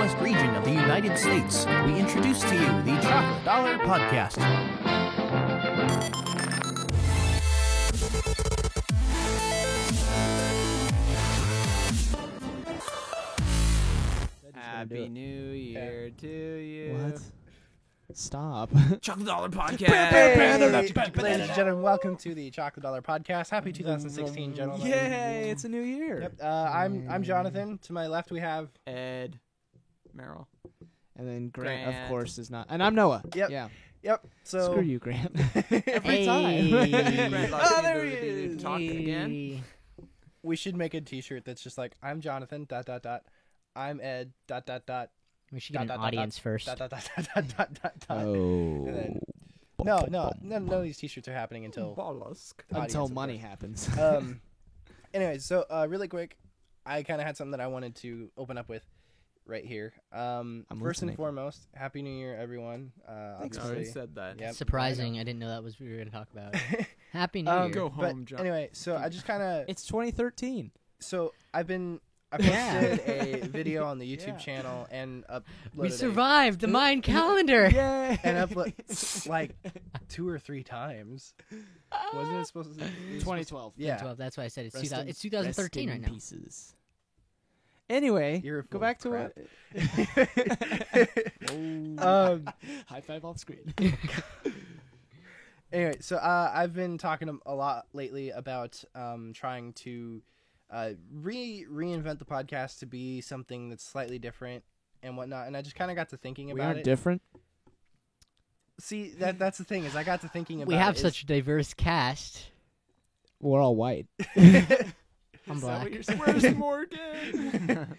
Midwest region of the United States, we introduce to you the Chocolate Dollar Podcast. Happy New Year to you. What? Stop. Chocolate Dollar Podcast. Ladies and gentlemen, welcome to the Chocolate Dollar Podcast. Happy 2016, gentlemen. Yay, it's a new year. Yep. I'm Jonathan. To my left we have Ed. Merrill. And then Grant, Grant. of course, is not. And I'm Noah. Yep. Yeah. Yep. So Screw you, Grant. Every time. Grant lost Oh, the there he ability to is. talk again. we should make a T-shirt that's just like I'm Jonathan. ... I'm Ed. ... We should get an Dot, dot, audience first. ... Oh. And then, no, none of these T-shirts are happening until Mollusk. the audience, Until of money course. happens. Anyways, so really quick, I kind of had something that I wanted to open up with right here. First listening. and foremost, Happy New Year, everyone. I Obviously, said that. Yep, Surprising, I didn't know that was what we were going to talk about. I Happy New know. Year. Go But home, John. anyway, so I just kind of It's 2013. I posted a video on the YouTube Yeah. channel and uploaded We survived the Mayan calendar. Yay. and upload like 2 or 3 times. Wasn't it supposed to? It was 2012. Yeah. 12, that's why I said it's, Rest in- it's 2013 rest right in now. Pieces. Anyway, You're go full back of to crap. it. High five off screen. Anyway, so I've been talking a lot lately about trying to reinvent the podcast to be something that's slightly different and whatnot. And I just kind of got to thinking We about aren't it. different. See, that's the thing is I got to thinking about We have it such a diverse cast. We're all white. I'm black. Where's Morgan?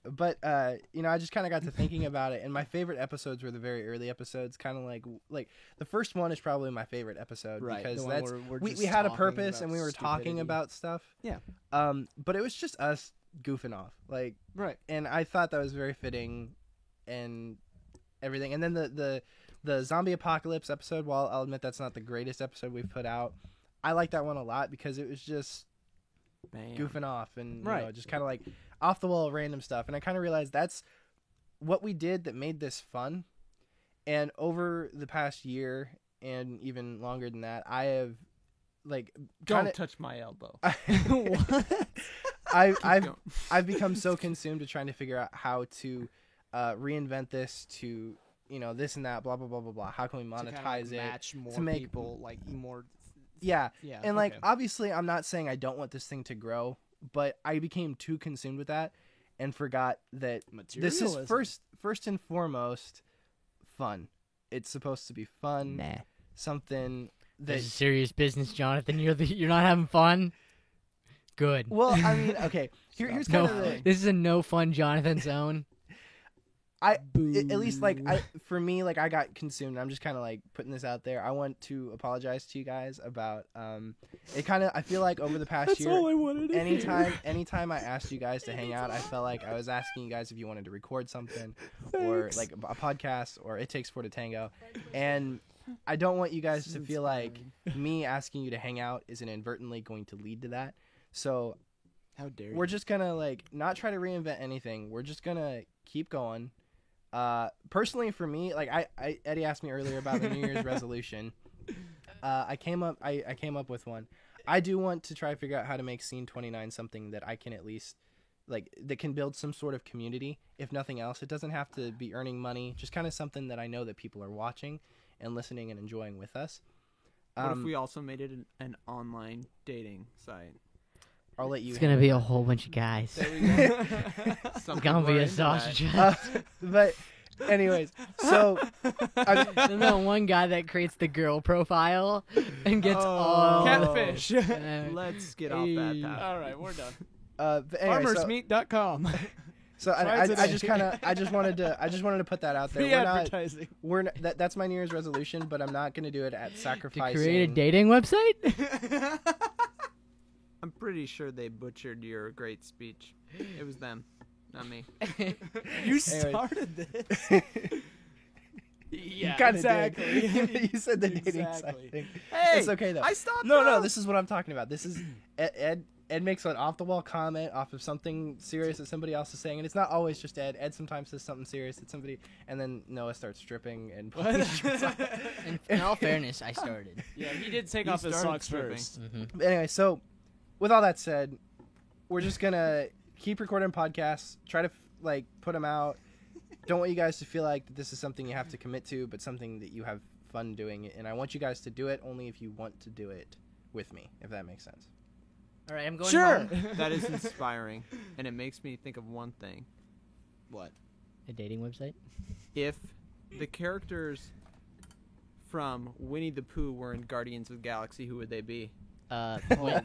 But I just kind of got to thinking about it, and my favorite episodes were the very early episodes. Kind of like the first one is probably my favorite episode Right, because the one that's where we're just we had a talking purpose about and we were talking stupidity. about stuff. Yeah. But it was just us goofing off, like, Right. and I thought that was very fitting, and everything. And then the zombie apocalypse episode. While I'll admit that's not the greatest episode we've put out, I like that one a lot because it was just Bam. goofing off and Right. just kind of like off the wall random stuff. And I kind of realized that's what we did that made this fun. And over the past year and even longer than that, I have like Don't touch my elbow. I've become so consumed to trying to figure out how to reinvent this to this and that, blah blah blah blah blah. How can we monetize it? Match more to make- people, like more. Yeah. Yeah. And like okay. obviously I'm not saying I don't want this thing to grow, but I became too consumed with that and forgot that this is Materialism. first and foremost fun. It's supposed to be fun, Nah. something that This is serious business, Jonathan. You're not having fun? Good. well, I mean, okay. Here's kind No, of the this is a no fun Jonathan zone. at least like for me, like I got consumed. I'm just kind of like putting this out there. I want to apologize to you guys about it. Kind of I feel like over the past That's year, all I wanted to hear. anytime I asked you guys to hang out, I felt like I was asking you guys if you wanted to record something or Thanks. like a podcast or It Takes Four to Tango, and I don't want you guys to feel like me asking you to hang out is inadvertently going to lead to that. So How dare you? we're just gonna like not try to reinvent anything. We're just gonna keep going. Personally for me, like I Eddie asked me earlier about the New Year's resolution. I came up with one. I do want to try to figure out how to make Scene 29 something that I can at least like that can build some sort of community. If nothing else, it doesn't have to be earning money. Just kind of something that I know that people are watching and listening and enjoying with us. What if we also made it an online dating site? I'll let you. It's gonna be a whole bunch of guys. There we go. It's gonna be a sausage Uh, fest. but anyways, so There's that one guy that creates the girl profile and gets all Catfish. Let's get off that path. All right, we're done. but anyway, Farmersmeat.com. so I Try today. I just wanted to put that out there. Free advertising. That's my New Year's resolution, but I'm not going to do it at to sacrificing. create a dating website. I'm pretty sure they butchered your great speech. It was them, not me. You started this. You Yeah, kinda exactly. did. You said the dating site Exactly. thing. Hey, It's okay though. I stopped. No, though. this is what I'm talking about. This is Ed Ed makes an off the wall comment off of something serious that somebody else is saying, and it's not always just Ed. Ed sometimes says something serious that somebody, and then Noah starts stripping and pulling his shorts off. In all fairness, I started. Yeah, he did take He off his started socks stripping. first. But anyway, so with all that said, we're just gonna keep recording podcasts, try to like put them out. Don't want you guys to feel like that this is something you have to commit to, but something that you have fun doing it. And I want you guys to do it only if you want to do it with me, if that makes sense. All right, I'm going Sure. home. That is inspiring, and it makes me think of one thing. What? A dating website? If the characters from Winnie the Pooh were in Guardians of the Galaxy, who would they be? man.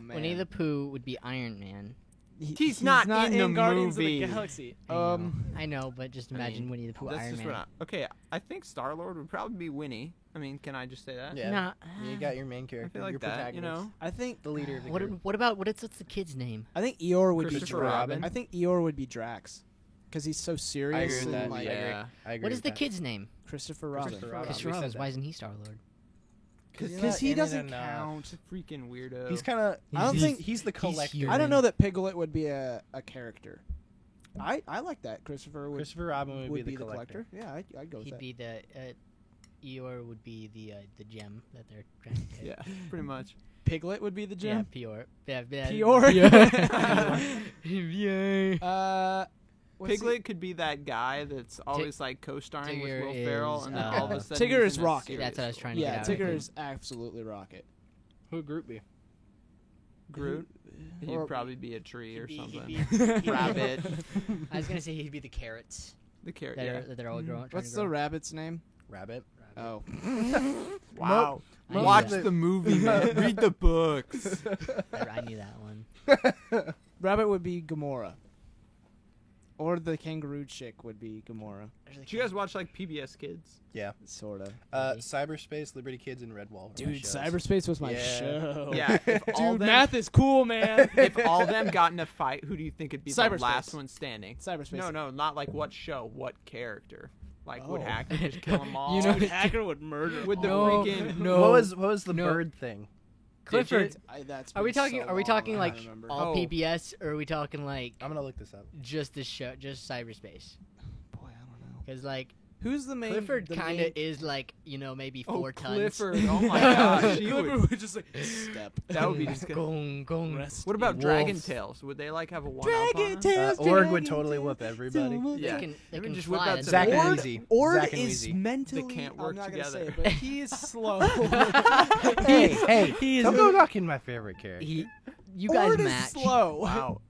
Winnie the Pooh would be Iron Man. He's not in the Guardians movie. of the Galaxy. I know, but just I imagine mean, Winnie the Pooh That's Iron just Man. what okay, I think Star-Lord would probably be Winnie. I mean, can I just say that? Yeah. Nah, You got your main I character, feel like your that, you protagonist, know? I think the leader of the what? group. What about what's the kid's name? I think Eeyore would be Christopher Drax. Robin. I think Eeyore would be Drax, because he's so serious. I agree with and, that. like, Yeah. I agree What is with the that. kid's name? Christopher Robin. Christopher Robin. Christopher we said Robbins. that. Why isn't he Star Lord? He's Because not he in it doesn't enough. count. Freaking weirdo. He's kind of. I don't think he's the collector. human. I don't know that Piglet would be a character. I like that. Christopher Christopher Robin would would be the collector. Yeah, I'd go with He'd that. be the Eeyore would be the gem that they're trying to get. Yeah, pretty much. Piglet would be the Yeah, gem. Pior. Yeah, yeah. Pior? Yeah. What's Piglet could be that guy that's always like co-starring with Tigger Will Ferrell, is, and then all of a sudden Tigger he's is in a Rocket. serious That's what I was role. trying to Yeah, get out. Tigger is absolutely Rocket. Who would Groot be? Groot. He'd Or- probably be a tree or something. he'd be- Rabbit. I was gonna say he'd be the carrots The carrot. that, Yeah. that they're all growing. What's the rabbit's name? Rabbit. Oh, Wow. I knew Watch that. the movie, man. Read the books. I knew that one. Rabbit would be Gamora. Or the kangaroo chick would be Gamora. Did you guys watch like PBS Kids? Sorta. Cyberspace, Liberty Kids, and Redwall. were my Dude, shows. Cyberspace was my Yeah. show. Yeah. If all Dude, them, math is cool, man. if all them got in a fight, who do you think would be the Cyberspace. last one standing? Cyberspace. No, not like what show, what character. Like would Oh. Hacker just kill them all? You know- Dude, Hacker would murder. With the all. freaking- no. What was the No. bird thing? Clifford? Digit? That's Are we been talking? so Are we long, talking I like don't remember. all Oh. PBS, or are we talking like I'm gonna look this up. just this show, just cyberspace? Boy, I don't know. Because like Who's the main? Clifford the kind main- of is like maybe Oh, 4 tons. Clifford. Oh my gosh. he Clifford would, would just like step. that would be just good. Gong, gong. Rest What about Wolves. Dragon Tales? Would they like have a one-up on Dragon him? Tales. Org would Dragon totally Tales, whoop everybody. Yeah. They They can just whip fly. out That's some Zach about and it. Weezy. Org Zach and is Weezy. mentally. They can't work I'm not gonna say together. it, but he is slow. hey, He is don't go knocking my favorite character. You guys Org is match. slow. Wow.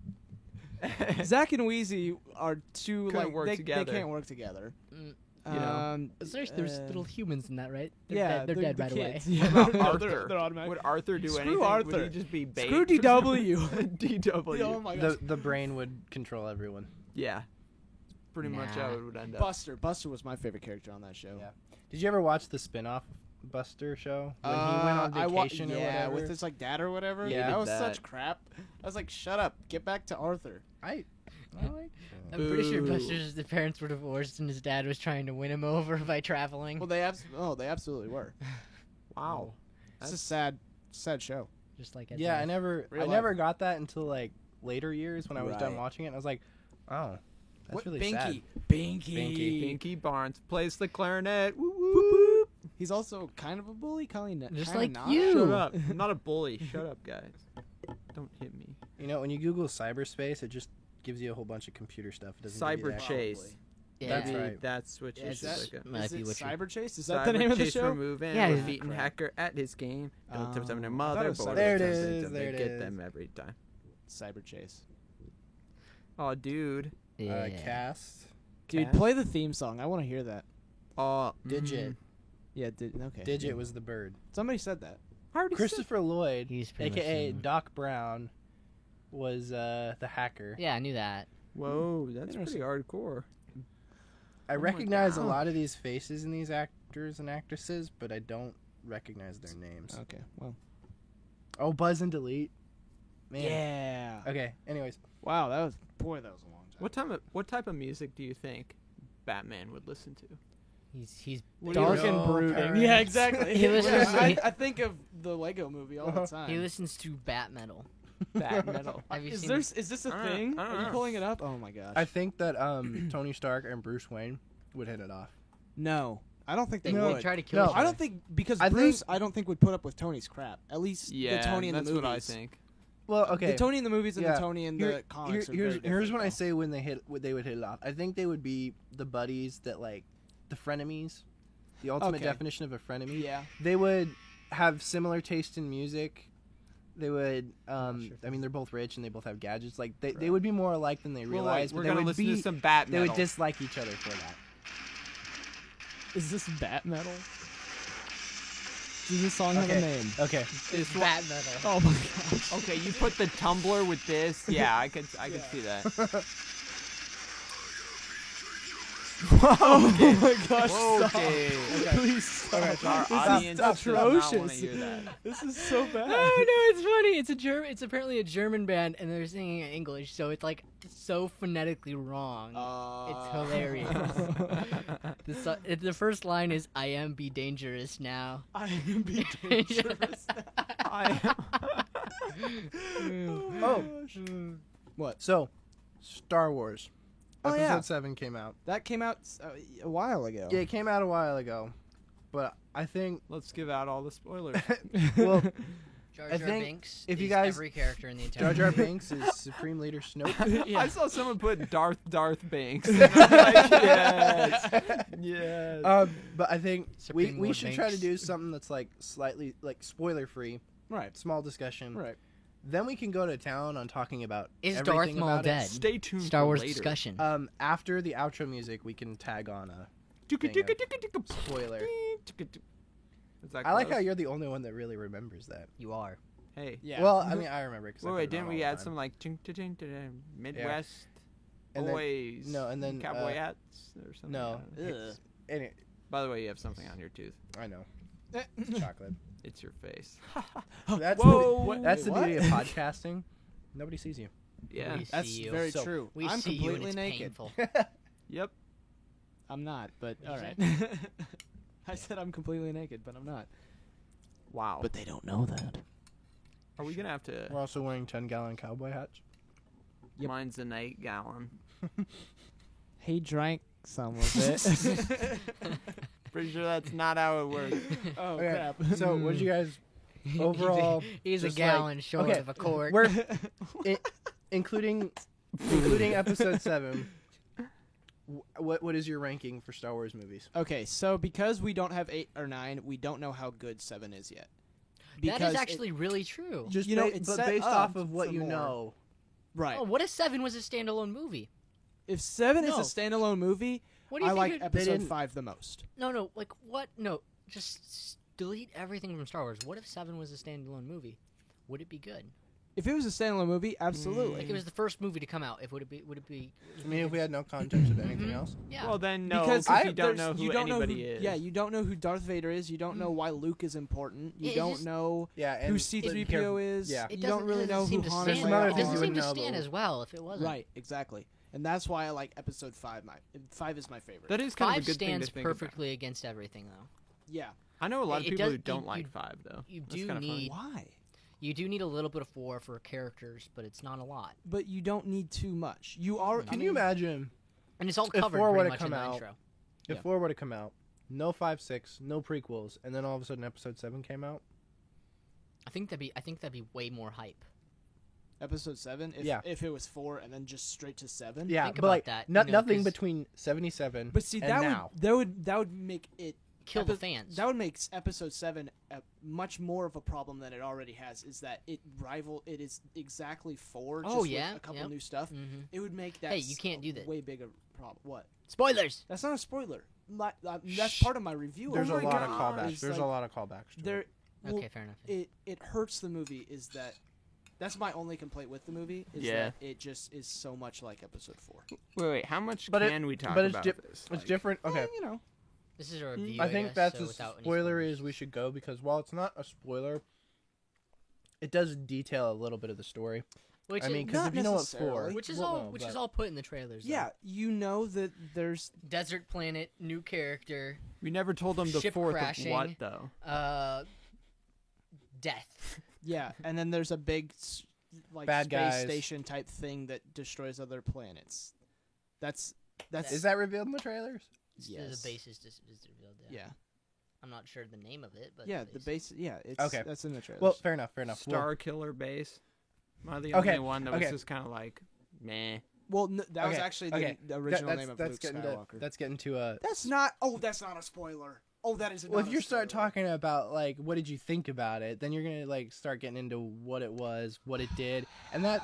Zach and Wheezy are two Couldn't like work they together. can't work together. Mm, You know. There's little humans in that, right? yeah, They're dead the right kids. away. Yeah. What about No, Arthur? they're automatic. Would Arthur do Screw anything? Arthur. Would he just be bait? Screw DW. DW. Oh my gosh. The brain would control everyone. Yeah. Pretty much Nah. how it would end up. Buster. Buster was my favorite character on that show. Yeah. Did you ever watch the spin-off Buster show when he went on vacation or yeah, whatever? with his like dad or whatever. Yeah. that was That. such crap. I was like, shut up, get back to Arthur. I like I'm pretty sure Boo. Buster's the parents were divorced and his dad was trying to win him over by traveling. Well, they absolutely were. Wow. It's a sad show. Just like Yeah, I Ed never Real I life. never got that until like later years when I was done Right. watching it and I was like, "Oh, that's What really sad." Binky. Pinky Barnes plays the clarinet. Woo, woo, Boop, woo. boop. He's also kind of a bully, kind of Just kinda like not. you. Shut up. I'm not a bully. Shut up, guys. Don't hit me. You know, when you Google cyberspace, it just gives you a whole bunch of computer stuff. It doesn't give you Cyber the Chase. Yeah. That's Maybe right. That's what Yeah, you Is should that, look at. Might is be it what you- Cyber Chase? Is that the name of the Chase show? Removing Yeah, with yeah. beaten Crap. hacker at his game. Don't tip them their I thought it was motherboard. Cyber There it Something is, that there they it get is. them every time. Cyber Chase. Oh, dude. Yeah. Cast. Dude, Cast? play the theme song. I want to hear that. Oh, Digit. Yeah, okay. Digit was the bird. Somebody said that. Christopher Lloyd, He's pretty much aka the- Doc Brown, was the hacker. Yeah, I knew that. Whoa, that's pretty Interesting. hardcore. I Oh my recognize a God. lot of these faces in these actors and actresses, but I don't recognize their names. Okay, well. Oh, Buzz and Delete. Man. Yeah. Okay. Anyways, Wow, that was a long time. What type of music do you think Batman would listen to? He's What do you Dark know, and brooding. parents? Yeah, exactly. He listens to- I think of the Lego movie all the time. he listens to bat metal. Bat metal. Have you Is seen? this a I don't thing? know. I don't Are you know. pulling it up? Oh my gosh. I think that Tony Stark and Bruce Wayne would hit it off. No, I don't think they They would. try to kill. No, each I other. don't think because I Bruce, think- I don't think would put up with Tony's crap. At least Yeah, the Tony in that's the movies. what I think. Well, okay. The Tony in the movies and Yeah. the Tony in Here- the comics. here's when I say when they would hit it off. I think they would be the buddies that like the frenemies, the ultimate Okay. definition of a frenemy. Yeah. They would have similar taste in music. They would. I mean, they're both rich and they both have gadgets. Like they would be more alike than they Well, realize. we're but they gonna would listen be, to some bat They metal. would dislike each other for that. Is this bat metal? Does this song have a Okay. name? Okay. It's bat metal. Oh my gosh. Okay, you put the tumbler with this. Yeah, I could see that. Oh my gosh. Stop. Okay. Please stop. Our This audience is does not want to atrocious. hear that. This is so bad. No, it's funny. It's a German. It's apparently a German band, and they're singing in English, so it's like so phonetically wrong. It's hilarious. The first line is "I am be dangerous now." I am be dangerous. Oh. What? So, Star Wars. Oh, Episode yeah. 7 came out. That came out a while ago. Yeah, it came out a while ago, but I think Let's give out all the spoilers. well, Jar I Jar think Binks if you is guys- every character in the entire Jar Jar movie. Binks is Supreme Leader Snoke. Yeah. I saw someone put Darth Banks. And I'm like, yes, yes. But I think Supreme we Lord should try to Banks. do something that's like slightly like spoiler free, Right. small discussion. Right. Then we can go to town on talking about Is everything Darth Maul about it. dead? Stay tuned. Star for Wars later. discussion. After the outro music, we can tag on a spoiler. Is that I like close? how you're the only one that really remembers that. You are. Hey. Yeah. Well, I mean, I remember because Wait, didn't we add some like Midwest And then- boys? no, and then, cowboy hats or something. no. I don't know. Anyway, By the way, you have something on your tooth. I know. It's chocolate. It's your face. That's Whoa. the, that's the What? beauty of podcasting. Nobody sees you. Yeah. We That's see you. very So, true. We I'm see you and completely it's naked. painful. Yep. I'm not, but What'd all you right. I said I'm completely naked, but I'm not. Wow. they don't know that. Are we gonna have to? We're also wearing 10-gallon cowboy hats. Yep. Mine's an 8-gallon. He drank some of it. Pretty sure that's not how it works. Oh Okay, crap. So, what did you guys overall? He's a just gallon short okay, of a quart. We're including episode 7. What is your ranking for Star Wars movies? Okay, so because we don't have 8 or 9, we don't know how good 7 is yet. that Because is it- actually really true. Just You know, it's but set based up off of what for you more. know. right. Oh, what if 7 was a standalone movie? If 7 is No. a standalone movie, What do you I think? like it- episode didn't- 5 the most. No, like what? No, just delete everything from Star Wars. What if 7 was a standalone movie? Would it be good? If it was a standalone movie, absolutely. Like it was the first movie to come out. Would it be? I mean, if we had no context of anything Mhm. else. Yeah. Well, then no, because because you there's- don't know who you don't anybody know who, is. Yeah, you don't know who Darth Vader is. You don't know why Luke is important. You It don't just- know Yeah, and who but C-3PO is. Yeah. it You don't really know who seem to Han stand, and Some other Leia It things are. you doesn't seem wouldn't to know, stand but- as well if it wasn't. Right, exactly. And that's why I like episode 5. 5 is my favorite. That is kind 5 of a good thing stands to think about. perfectly against everything, though. yeah. I know a lot of It people does- who don't you- like you- 5 though. you That's do kinda funny. need- Why? You do need a little bit of 4 for characters, but it's not a lot, But you don't need too much. You are. Can you imagine and it's all If covered 4 pretty would've much come in the out- intro. if Yeah. 4 were to come out, no 5, 6, no prequels, and then all of a sudden episode 7 came out? I think that'd be way more hype. Episode 7? Yeah. If it was 4 and then just straight to 7? Yeah, Think but about like that, no- you know, nothing 'cause- between 77 But see, and that now. would make it Kill the fans. That would make episode 7 much more of a problem than it already has. Is that it is exactly 4? Oh, just yeah, with a couple yep. new stuff. Mhm. It would make that. Hey, you can't do that. Way bigger problem. What? Spoilers. That's not a spoiler. That's Shh. part of my review. There's Oh a my lot of God. callbacks. It's There's like, a lot of callbacks. To There. it. Well, Okay, fair enough. it hurts the movie. Is that. That's my only complaint with the movie. Is Yeah. that it just is so much like episode 4. Wait, how much But it- can we talk but it's about di- this? It's different. Okay, You know. This is a review. I think guess, that's so as without any spoilery spoilers. as we should go because while it's not a spoiler, it does detail a little bit of the story. Which I is, mean, because Not if you know what necessarily. for, which is well, all no, which but- is all put in the trailers. though. Yeah, you know that there's Desert planet, new character, We never told them the Ship fourth crashing. of what though. death. yeah, and then there's a big like Bad space guys. station type thing that destroys other planets. That's Is that revealed in the trailers? yes. The base is revealed. Yeah. I'm not sure the name of it, but Yeah, the base. Yeah, it's Okay. That's in the trailer. Well, fair enough. Star Killer Base. Am I the Okay, only one that was okay. just kind of like, meh? well, that was Okay, actually okay. the original name of that's Luke getting Skywalker. that's getting to a. That's not. Oh, that's not a spoiler. Oh, that is. Well, not if a you start spoiler. talking about like what did you think about it, then you're gonna like start getting into what it was, what it did, and that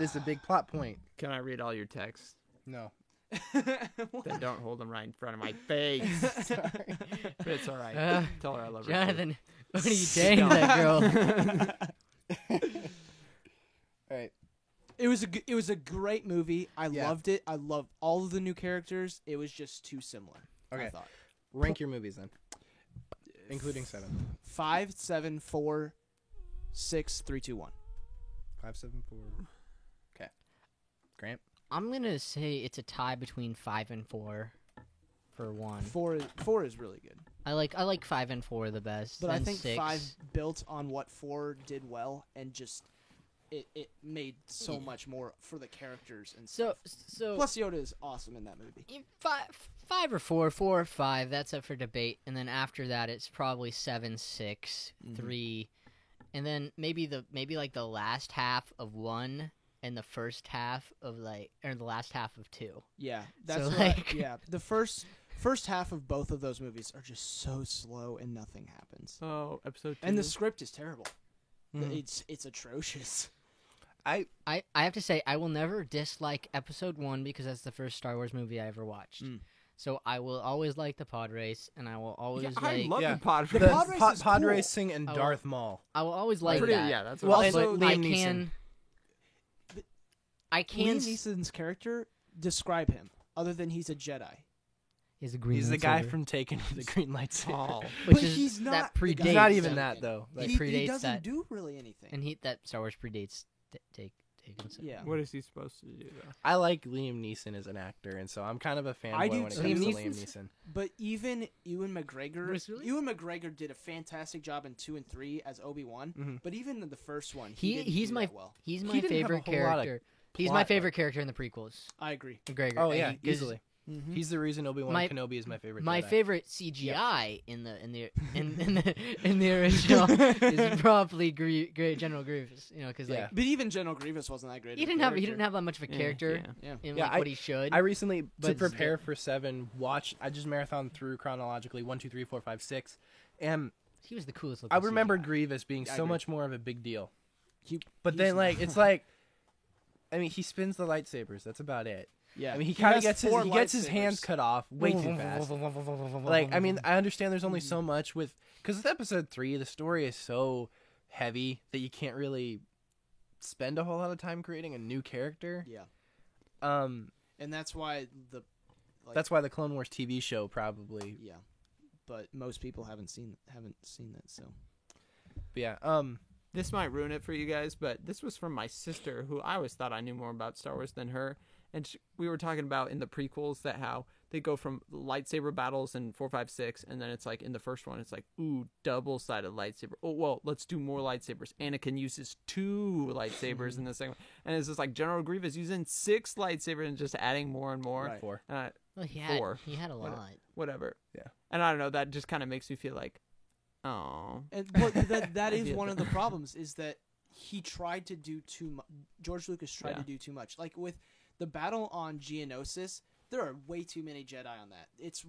is a big plot point. Can I read all your texts? No. Then don't hold them right in front of my face. Sorry. But it's all right. Tell her I love her. too. Jonathan, what are you saying to that girl? All right. It was a great movie. I Yeah. loved it. I loved all of the new characters. It was just too similar. Okay. I thought Rank your movies then, including 7. 5, 7, 4, 6, 3, 2, 1. 5, 7, 4. Okay. Grant. I'm gonna say it's a tie between 5 and 4 for one. 4 is really good, I like 5 and 4 the best. but I then think 6. 5 built on what 4 did well, and just it made so Yeah. much more for the characters and So stuff. Plus, Yoda is awesome in that movie. 5 or 4, 4 or 5. That's up for debate. And then after that, it's probably 7, 6, Mhm. 3, and then maybe like the last half of 1 and the first half of or the last half of 2. Yeah, that's So, what, like- yeah. The first half of both of those movies are just so slow and nothing happens. Oh, episode 2. And the script is terrible. Mhm. It's atrocious. I have to say I will never dislike Episode 1 because that's the first Star Wars movie I ever watched. Mm. So I will always like the pod race, and I will always yeah, like I love Yeah. the pod The race. pod race is pod cool. racing and Oh. Darth Maul. I will always like Pretty- that. yeah, that's Well, what and Also, I Liam Neeson. can. But I can. Liam Neeson's character, describe him, other than he's a Jedi. He's a green. He's the guy lightsaber, from Taken with the green lightsaber. Oh. which But is he's not that the predates. guy He's not from even Taken. that though. Like, He He predates doesn't that. do really anything. And that Star Wars predates Taken. So. Yeah. What is he supposed to do, though? I like Liam Neeson as an actor, and so I'm kind of a fanboy do when it too. comes to Liam Liam Neeson's- Neeson. But even Ewan McGregor, Bruce Willis? Ewan McGregor did a fantastic job in 2 and 3 as Obi-Wan. Mhm. But even in the first one, he didn't He's do my that well. he's He my didn't have a favorite whole lot of character. He's my plot, favorite character in the prequels. I agree. McGregor. Oh and yeah, he- 'cause easily. Mm-hmm. He's the reason Obi-Wan My- Kenobi is my favorite. My Jedi. favorite CGI in the original is probably General Grievous. You know, because Yeah. like But even General Grievous wasn't that great. he of a didn't have character. that much of a character Yeah. in Yeah, like what he should. I recently, to But prepare for 7, I just marathon through chronologically 1, 2, 3, 4, 5, 6, and He was the coolest looking. I remember CGI. Grievous being I so agree. much more of a big deal. But He's then, not. like, it's like, I mean, he spins the lightsabers. That's about it. Yeah. I mean, he kind of has gets his 4 hands lightsabers. cut off way too fast. Like, I mean, I understand there's only so much because with episode 3, the story is so heavy that you can't really spend a whole lot of time creating a new character. Yeah. And that's why that's why the Clone Wars TV show probably. Yeah. But most people haven't seen that. So But yeah. This might ruin it for you guys, but this was from my sister, who I always thought I knew more about Star Wars than her. And we were talking about in the prequels that how they go from lightsaber battles in 4, 5, 6, and then it's like in the first one, it's like, ooh, double-sided lightsaber. Oh, well, let's do more lightsabers. Anakin uses 2 lightsabers in the second one. And it's just like General Grievous using 6 lightsabers and just adding more and more. Right. 4. Well, he had 4. a lot. Whatever. Yeah. And I don't know, that just kind of makes me feel like, oh. but that is Yeah. one of the problems is that he tried to do too much. George Lucas tried Yeah. to do too much. Like with the battle on Geonosis, there are way too many Jedi on that. It's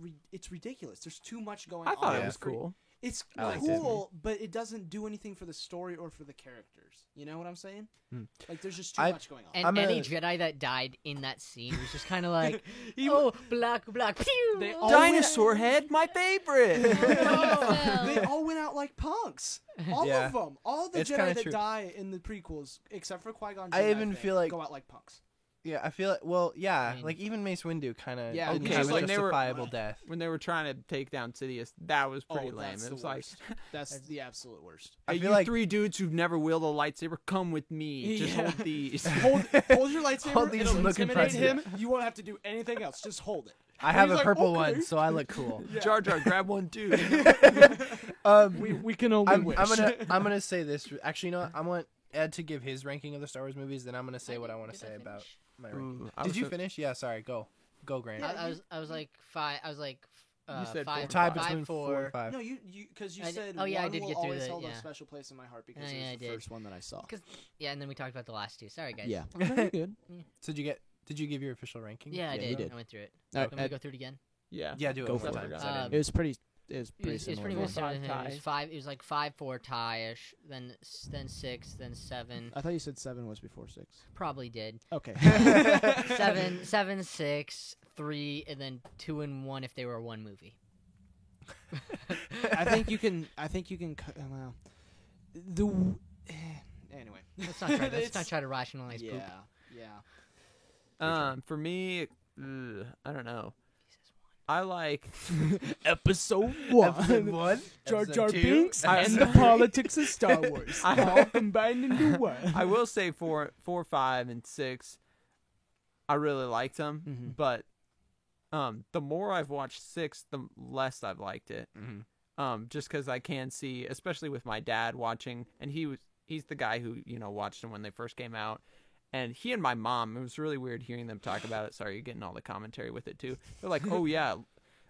ridiculous. There's too much going on. I thought yeah. it was cool. It's I liked it. cool, but it doesn't do anything for the story or for the characters. You know what I'm saying? Hmm. Like there's just too I- much going on. And I'm any gonna- Jedi that died in that scene was just kind of like, He- oh, black, pew! They oh, all Dinosaur head, my favorite. Oh, They all went out like punks. All Yeah. of them. All the It's Jedi kinda that true. die in the prequels, except for Qui-Gon I Jinn, even think, feel like- go out like punks. Yeah, I feel like, well, yeah, I mean- like even Mace Windu kind of Yeah, didn't okay, have a when they were- justifiable death. When they were trying to take down Sidious, that was pretty Oh, lame. that's It the was like, worst. That's the absolute worst. I hey, feel you like 3 dudes who've never wielded a lightsaber, come with me. Just Yeah. hold these. hold your lightsaber. Hold these it'll and look intimidate him. impressive. You won't have to do anything else. Just hold it. I have he's a like, purple okay. one, so I look cool. Jar Jar, grab one too. We can only I'm wish. gonna say this. Actually, you know what? Ed to give his ranking of the Star Wars movies, then I'm gonna say what I want to say about my ranking. I Did was you so- finish? Yeah, sorry. Go, Grant. I was like 5. I was like You said five, four, Tie five, between 4 and 5. No, you because you I did- said oh, yeah, I one did will get through always the- hold a yeah. special place in my heart because Yeah, it I was the did. first one that I saw. Yeah, and then we talked about the last 2. Sorry, guys. Yeah. Good. So did you give your official ranking? Yeah, I Yeah, did. you did. I went through it. All right, Can we Ed, go through it again? Yeah. Yeah, do it Go one for more it. time. 'cause I Um, didn't- it was pretty It was similar. pretty Four, much five similar. It tie. was 5. It was like 5-4 tie-ish. Then 6. Then 7. I thought you said 7 was before 6. Probably did. Okay. 7, 6, 3, and then 2 and 1 if they were one movie. I think you can. Well, anyway. Let's not try. Let's It's- not try to rationalize poop. Yeah. For me, I don't know. I like. Episode 1. Episode 1, Jar episode Jar 2, Binks and episode the 3. politics of Star Wars, all combined into one. I will say 4, 5, and 6. I really liked them, Mhm. but the more I've watched 6, the less I've liked it. Mhm. Just because I can see, especially with my dad watching, and he's the guy who watched them when they first came out, and he and my mom. It was really weird hearing them talk about it. Sorry, you're getting all the commentary with it too. They're like, "Oh yeah,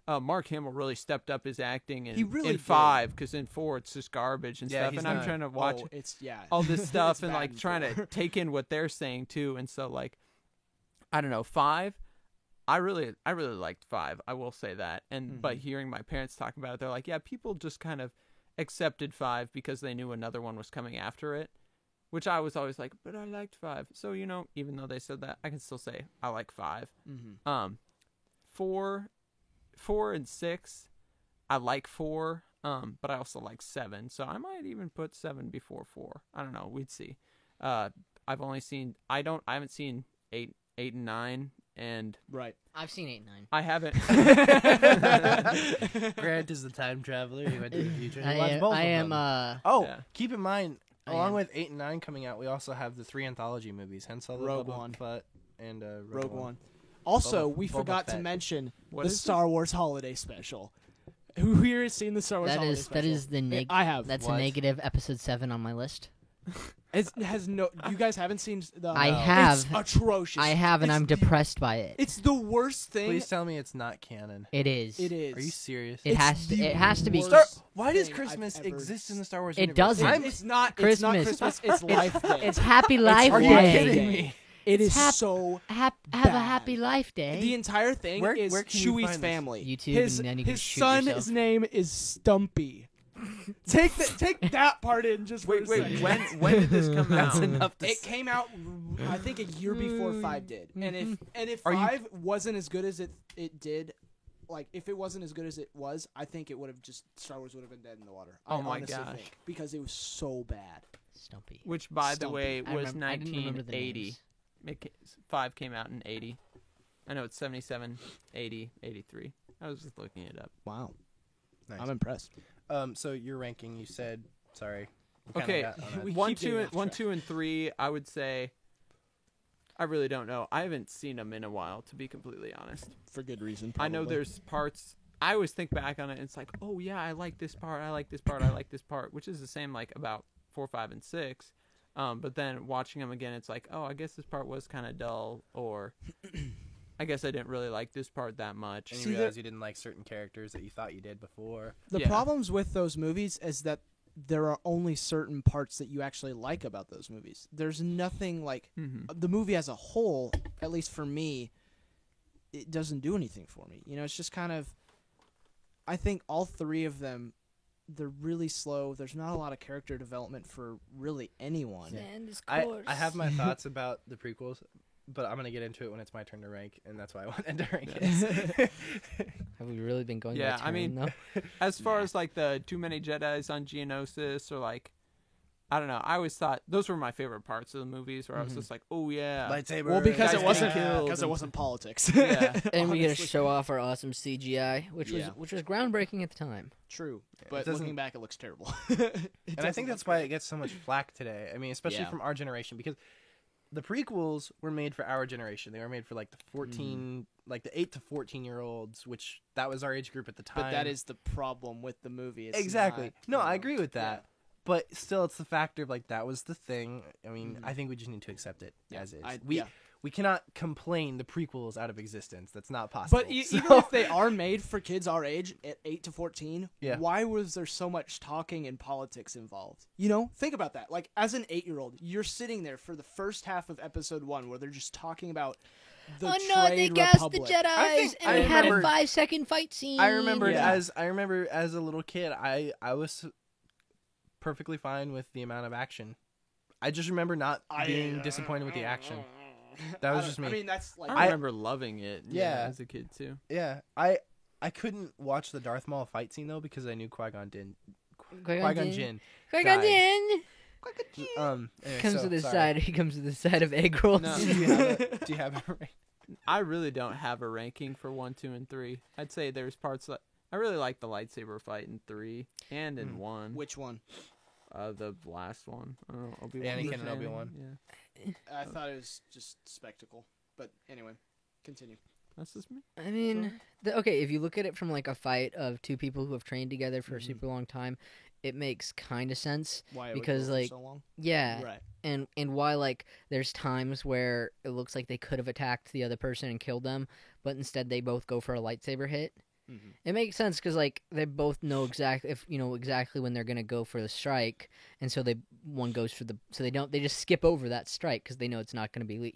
Mark Hamill really stepped up his acting He really in did. 5, because in 4 it's just garbage and Yeah, stuff." he's And I'm not- trying to watch It's all this stuff It's and bad like in trying to 4. take in what they're saying too. And so like, I don't know, 5. I really liked 5. I will say that. And but hearing my parents talk about it, they're like, yeah, people just kind of accepted 5 because they knew another one was coming after it. Which I was always like, but I liked 5. So even though they said that, I can still say I like 5. 4 and 6, I like 4. But I also like 7. So I might even put 7 before 4. I don't know. We'd see. I've only seen. I haven't seen 8 and 9, and Right. I've seen 8 and 9. I haven't. Grant is the time traveler. He went to the future. He I watched am. both I of am. them. Oh, Yeah. keep in mind, I along am. with 8 and 9 coming out, we also have the 3 anthology movies: Han Solo, Rogue Boba One. Fett, and Rogue One. Also, we Boba forgot to Fett. mention What the is Star Wars Holiday Special. Who here has seen the Star Wars That Holiday is Special? the I have. That's What? a negative episode 7 on my list. It has no. You guys haven't seen the. I No. have. It's atrocious. I have, and It's I'm the- depressed by it. It's the worst thing. Please tell me it's not canon. It is. It is. Are you serious? It It's has to. the It has to be. worst Star- Why does thing Christmas I've ever exist in the Star Wars It universe? doesn't. I'm- It's not Christmas. Christmas. It's Life Day. It's Happy Life Are Day. you Life kidding Day. me? It is hap- so. Have a bad. happy life day. The entire thing Where is can you Chewie's find this? family. YouTube, his and then you can his shoot son's yourself. name is Stumpy. Take that part in just for Wait, a second. when did this come That's out? enough. To It came out, I think, a year before 5 did. And if Are you- 5 wasn't as good as it did, like if it wasn't as good as it was, I think it would have just Star Wars would have been dead in the water. I Oh my honestly gosh. think, because it was so bad. Stumpy. Which, by the Stumpy. way, I was I didn't remember the 1980. names. 5 came out in 80. I know it's 77, 80, 83. I was just looking it up. Wow, Nice. I'm impressed. So your ranking, you said. Sorry. We kinda Okay, got on that. We 1, keep getting 2, off 1, track. 2, and 3. I would say. I really don't know. I haven't seen them in a while, to be completely honest. For good reason. I know there's parts. I always think back on it, and it's like, oh yeah, I like this part. I like this part. I like this part, which is the same like about 4, 5, and 6. But then watching them again, it's like, oh, I guess this part was kind of dull, or I guess I didn't really like this part that much. And See, you realize you didn't like certain characters that you thought you did before. The Yeah. problems with those movies is that there are only certain parts that you actually like about those movies. There's nothing like the movie as a whole, at least for me, it doesn't do anything for me. You know, it's just kind of. I think all 3 of them, they're really slow. There's not a lot of character development for really anyone. I have my thoughts about the prequels, but I'm gonna get into it when it's my turn to rank, and that's why I wanted to rank it. Have we really been going? Yeah, by I turn, mean, though? As far as like the Too Many Jedis on Geonosis, or like, I don't know. I always thought those were my favorite parts of the movies, where I was just like, oh yeah, Lightsaber. Well, because Guys it wasn't getting killed because it and- wasn't politics. Yeah. and we get to Honestly. show off our awesome CGI, which Yeah. was groundbreaking at the time. True, it but doesn't- looking back, it looks terrible. And I think that's why it gets so much flack today. I mean, especially Yeah. from our generation, because the prequels were made for our generation. They were made for like the 14, like the 8 to 14-year-olds, which that was our age group at the time. But that is the problem with the movie. It's exactly. not, No, you I know, agree with that. but still, it's the factor of like that was the thing. I mean, I think we just need to accept it as is. We cannot complain the prequels out of existence. That's not possible. But even if they are made for kids our age, at 8 to 14, why was there so much talking and politics involved? You know, think about that. Like, as an 8-year-old, you're sitting there for the first half of episode 1 where they're just talking about the they Trade gassed Republic. the Jedis, and they had a 5-second fight scene. I remember as a little kid, I was perfectly fine with the amount of action. I just remember not being disappointed with the action. That was just me. I mean, that's like I remember loving it. As a kid too. Yeah, I couldn't watch the Darth Maul fight scene though because I knew Qui-Gon Jinn. Qui-Gon Jinn. Anyway, comes to the sorry. side. He comes to the side of egg rolls. No. Do you have a rank? I really don't have a ranking for 1, 2, and 3. I'd say there's parts that I really like the lightsaber fight in 3 and in 1. Which one? The last one. Obi-Wan. Anakin and Obi-Wan. Yeah. I thought it was just spectacle. But anyway, continue. That's just me. I mean, okay, if you look at it from like a fight of two people who have trained together for a super long time, it makes kind of sense. Why it because would go for like so long? yeah, Right. and why like there's times where it looks like they could have attacked the other person and killed them, but instead they both go for a lightsaber hit. It makes sense because like they both know exactly when they're gonna go for the strike, and so one goes for they just skip over that strike because they know it's not gonna be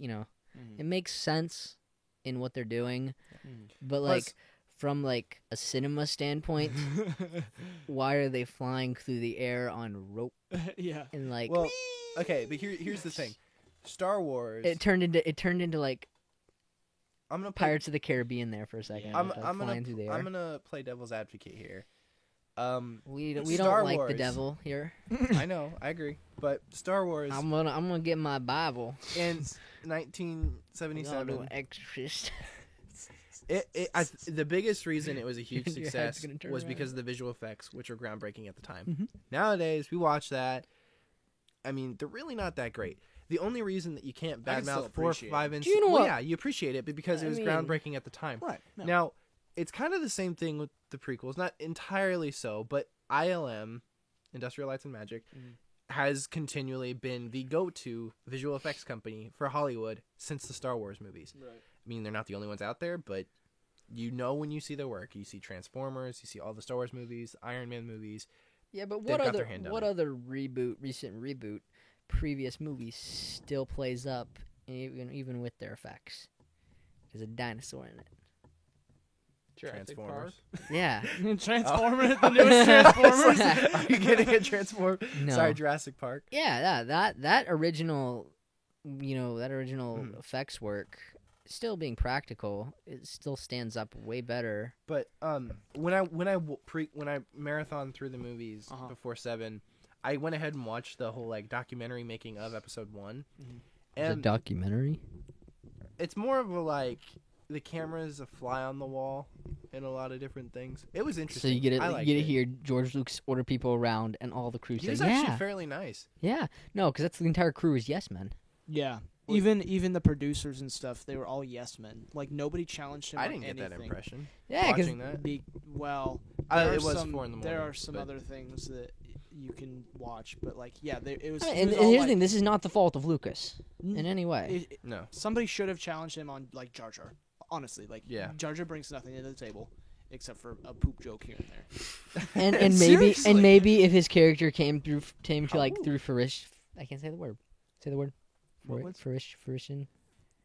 It makes sense in what they're doing, but like from like a cinema standpoint, why are they flying through the air on rope? Yeah. And like, Well, okay, but here's the thing, Star Wars. it turned into like I'm gonna play, Pirates of the Caribbean there for a second. I'm flying through the air. gonna play devil's advocate here. We Star don't like Wars. the devil here. I know, I agree, but Star Wars I'm gonna get my Bible. in I'm gonna do 1977. Exorcist. The biggest reason it was a huge Your head's success gonna turn was around. because of the visual effects, which were groundbreaking at the time. Nowadays, we watch that. I mean, they're really not that great. The only reason that you can't I can still badmouth 4, appreciate 5, it. and Do you know what? yeah, you appreciate it, but because it was groundbreaking at the time. Right. No. Now, it's kind of the same thing with the prequels, not entirely so, but ILM, Industrial Lights and Magic, has continually been the go-to visual effects company for Hollywood since the Star Wars movies. Right. I mean, they're not the only ones out there, but you know when you see their work. You see Transformers, you see all the Star Wars movies, Iron Man movies. Yeah, but They've what got other their hand on what it. other recent reboot, previous movie still plays up even with their effects? There's a dinosaur in it. Jurassic Transformers. Yeah. Transformers, the newest Transformers. Are you getting a Transform? No. Sorry, Jurassic Park. Yeah, that original, effects work, still being practical, it still stands up way better. But when I marathon through the movies before 7, I went ahead and watched the whole like documentary making of episode 1. It's a And documentary. it's more of a like the camera's a fly on the wall in a lot of different things. It was So interesting. you get I to liked you it. get to hear George Lucas order people around, and all the crew He say, was actually "Yeah, fairly nice. yeah." No, because that's the entire crew is yes men. Yeah. Even the producers and stuff, they were all yes men. Like nobody challenged him. I on didn't get that anything. impression. Yeah, because watching that. Well, It was 4 in the morning. There are some but- other things that you can watch, but like, yeah, it was. and it was here's all the like- thing: this is not the fault of Lucas in any way. No. Somebody should have challenged him on like Jar Jar. Honestly, like Yeah. Jar Jar brings nothing to the table except for a poop joke here and there. and Seriously. maybe if his character came to through fruition, I can't say the word. Say the word. Fruition.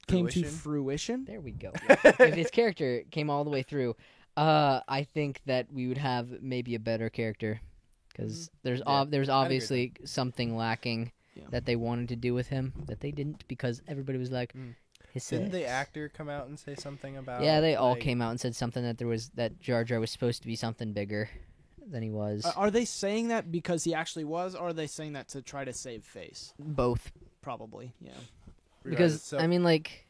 Came to Fruition? fruition. There we go. If his character came all the way through, I think that we would have maybe a better character, because there's obviously something lacking Yeah. that they wanted to do with him that they didn't, because everybody was like, Didn't the actor come out and say something about? yeah, they all like- came out and said something that Jar Jar was supposed to be something bigger than he was. Are they saying that because he actually was, or are they saying that to try to save face? Both. Probably, yeah. Because So- I mean, like,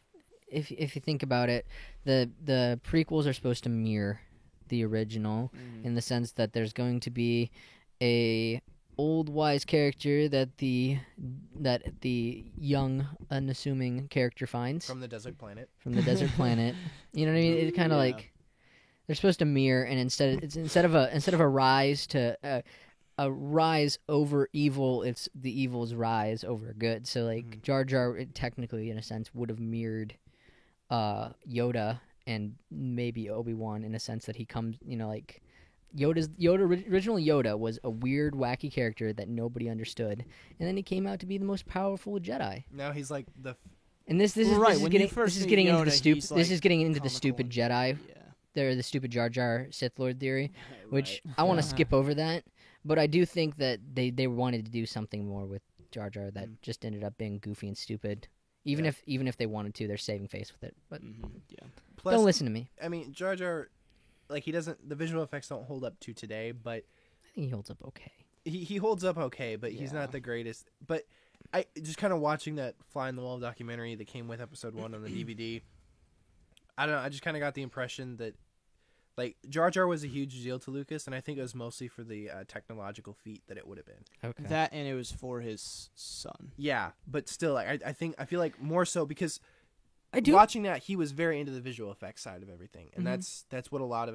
if you think about it, the prequels are supposed to mirror the original in the sense that there's going to be a old wise character that the young unassuming character finds from the desert planet. from the desert planet. You know what I mean? It's kind of Yeah. like they're supposed to mirror, and instead of a rise to a rise over evil. It's the evil's rise over good. So like Jar Jar, technically in a sense, would have mirrored Yoda and maybe Obi-Wan in a sense that he comes, like original Yoda was a weird, wacky character that nobody understood, and then he came out to be the most powerful Jedi. Now he's like the. And this is getting into the stupid. This is getting into the stupid Jedi. Yeah. They're the stupid Jar Jar Sith Lord theory, which Right. I want to skip over that. But I do think that they wanted to do something more with Jar Jar that just ended up being goofy and stupid. Even if they wanted to, they're saving face with it. But Yeah. Plus, don't listen to me. I mean, Jar Jar, like he doesn't. The visual effects don't hold up to today, but I think he holds up okay. he holds up okay. But he's Yeah. not the greatest. But I just kind of watching that Fly in the Wall documentary that came with Episode 1 on the DVD. I don't know. I just kind of got the impression that, like, Jar Jar was a huge deal to Lucas, and I think it was mostly for the technological feat that it would have been. Okay. That and it was for his son. Yeah, but still, like, I feel like more so because I do. watching that, he was very into the visual effects side of everything, and Mhm. that's what a lot of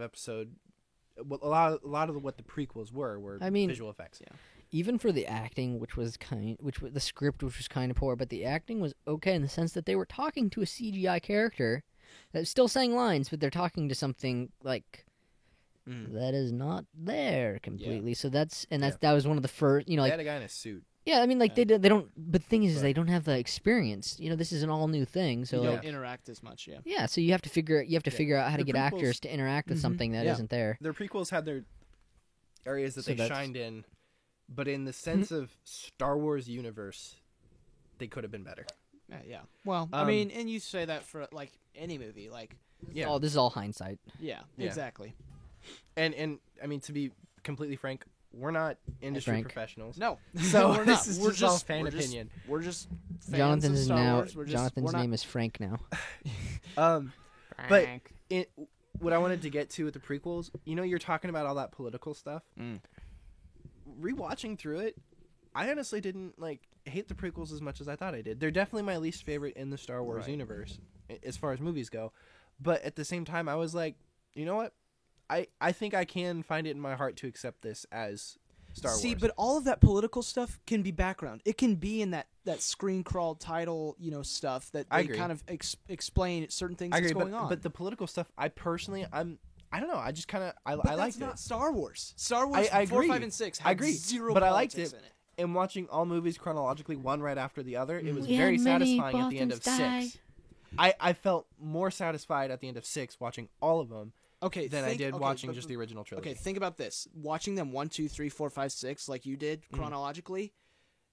what the prequels were I mean, visual effects. yeah. Even for the acting, the script, which was kind of poor, but the acting was okay in the sense that they were talking to a CGI character that's still saying lines, but they're talking to something like that is not there completely. So that was one of the first, They like, had a guy in a suit. yeah, I mean, like Yeah. they don't. But the thing is, Right. they don't have the experience. This is an all new thing. So You like, don't interact as much. Yeah. yeah, so you have to figure out how to The get prequels- actors to interact with Mhm. something that Yeah. not there. Their prequels had their areas that So they that's- shined in, but in the sense of Star Wars universe, they could have been better. Yeah. Well, I Um, mean, and you say that for like any movie, like Yeah, Oh, this is all hindsight. yeah. exactly. And I mean, to be completely frank, we're not industry Frank. professionals. No, So we're not. this is we're just all just fan we're just- opinion. We're just fans Jonathan of is Star now. Wars. We're just, Jonathan's we're not, name is Frank now. But what I wanted to get to with the prequels, you're talking about all that political stuff. Mm. Rewatching through it, I honestly didn't hate the prequels as much as I thought I did. They're definitely my least favorite in the Star Wars Right. universe as far as movies go. But at the same time, I was like, you know what? I think I can find it in my heart to accept this as Star See, Wars. but all of that political stuff can be background. It can be in that screen crawl title, stuff that I they agree. kind of explain certain things I that's agree, going on. but the political stuff, I personally, I don't know. I just kind of I But liked that's not it. Star Wars. Star Wars I 4, agree. 5, and 6 had I agree, zero but I liked politics it. in it. And watching all movies chronologically, one right after the other, it was We very had many satisfying at the end of Bothans die. 6. I felt more satisfied at the end of 6 watching all of them Okay, than I did watching but- just the original trilogy. Okay, think about this. Watching them 1, 2, 3, 4, 5, 6, like you did Mm-hmm. chronologically,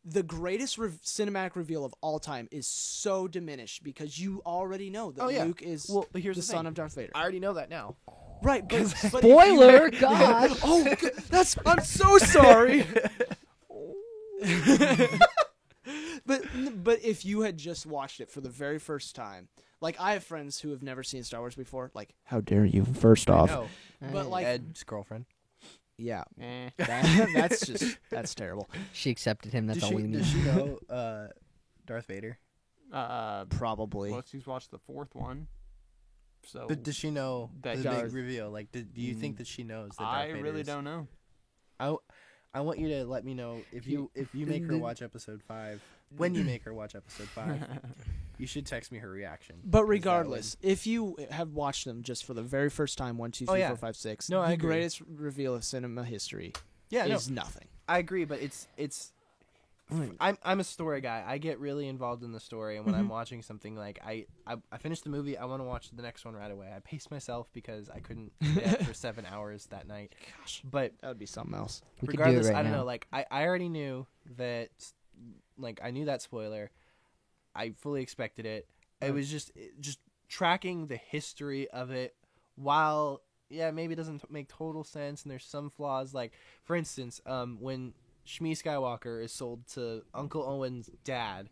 the greatest cinematic reveal of all time is so diminished because you already know that Oh, yeah. Luke is Well, but here's the the son thing. of Darth Vader. I already know that now. Right, but Spoiler, gosh. Oh, that's. I'm so sorry. But if you had just watched it for the very first time, like I have friends who have never seen Star Wars before. Like, how dare you? First off, No, but like, Ed's girlfriend. yeah, Eh. that's terrible. She accepted him. That's all we need. Does she know Darth Vader? Probably. Well, she's watched the fourth one. So But does she know That the Darth- big reveal? Like, do you think that she knows that Darth I Vader really is- don't know. I want you to let me know if you make her watch episode 5. When you make her watch episode 5, you should text me her reaction. But 'cause that regardless, if you have watched them just for the very first time, 1, 2, 3, Oh, yeah. 4, 5, 6, No, I the agree. greatest reveal of cinema history yeah, no, is nothing. I agree, but it's. I'm a story guy. I get really involved in the story, and when I'm watching something, like I finish the movie, I want to watch the next one right away. I pace myself because I couldn't stay for 7 hours that night. Gosh, But that would be something else. We could do it regardless, right I don't now. know. Like I already knew that. Like I knew that spoiler. I fully expected it. It was just tracking the history of it. While maybe it doesn't make total sense, and there's some flaws. Like for instance, when Shmi Skywalker is sold to Uncle Owen's dad,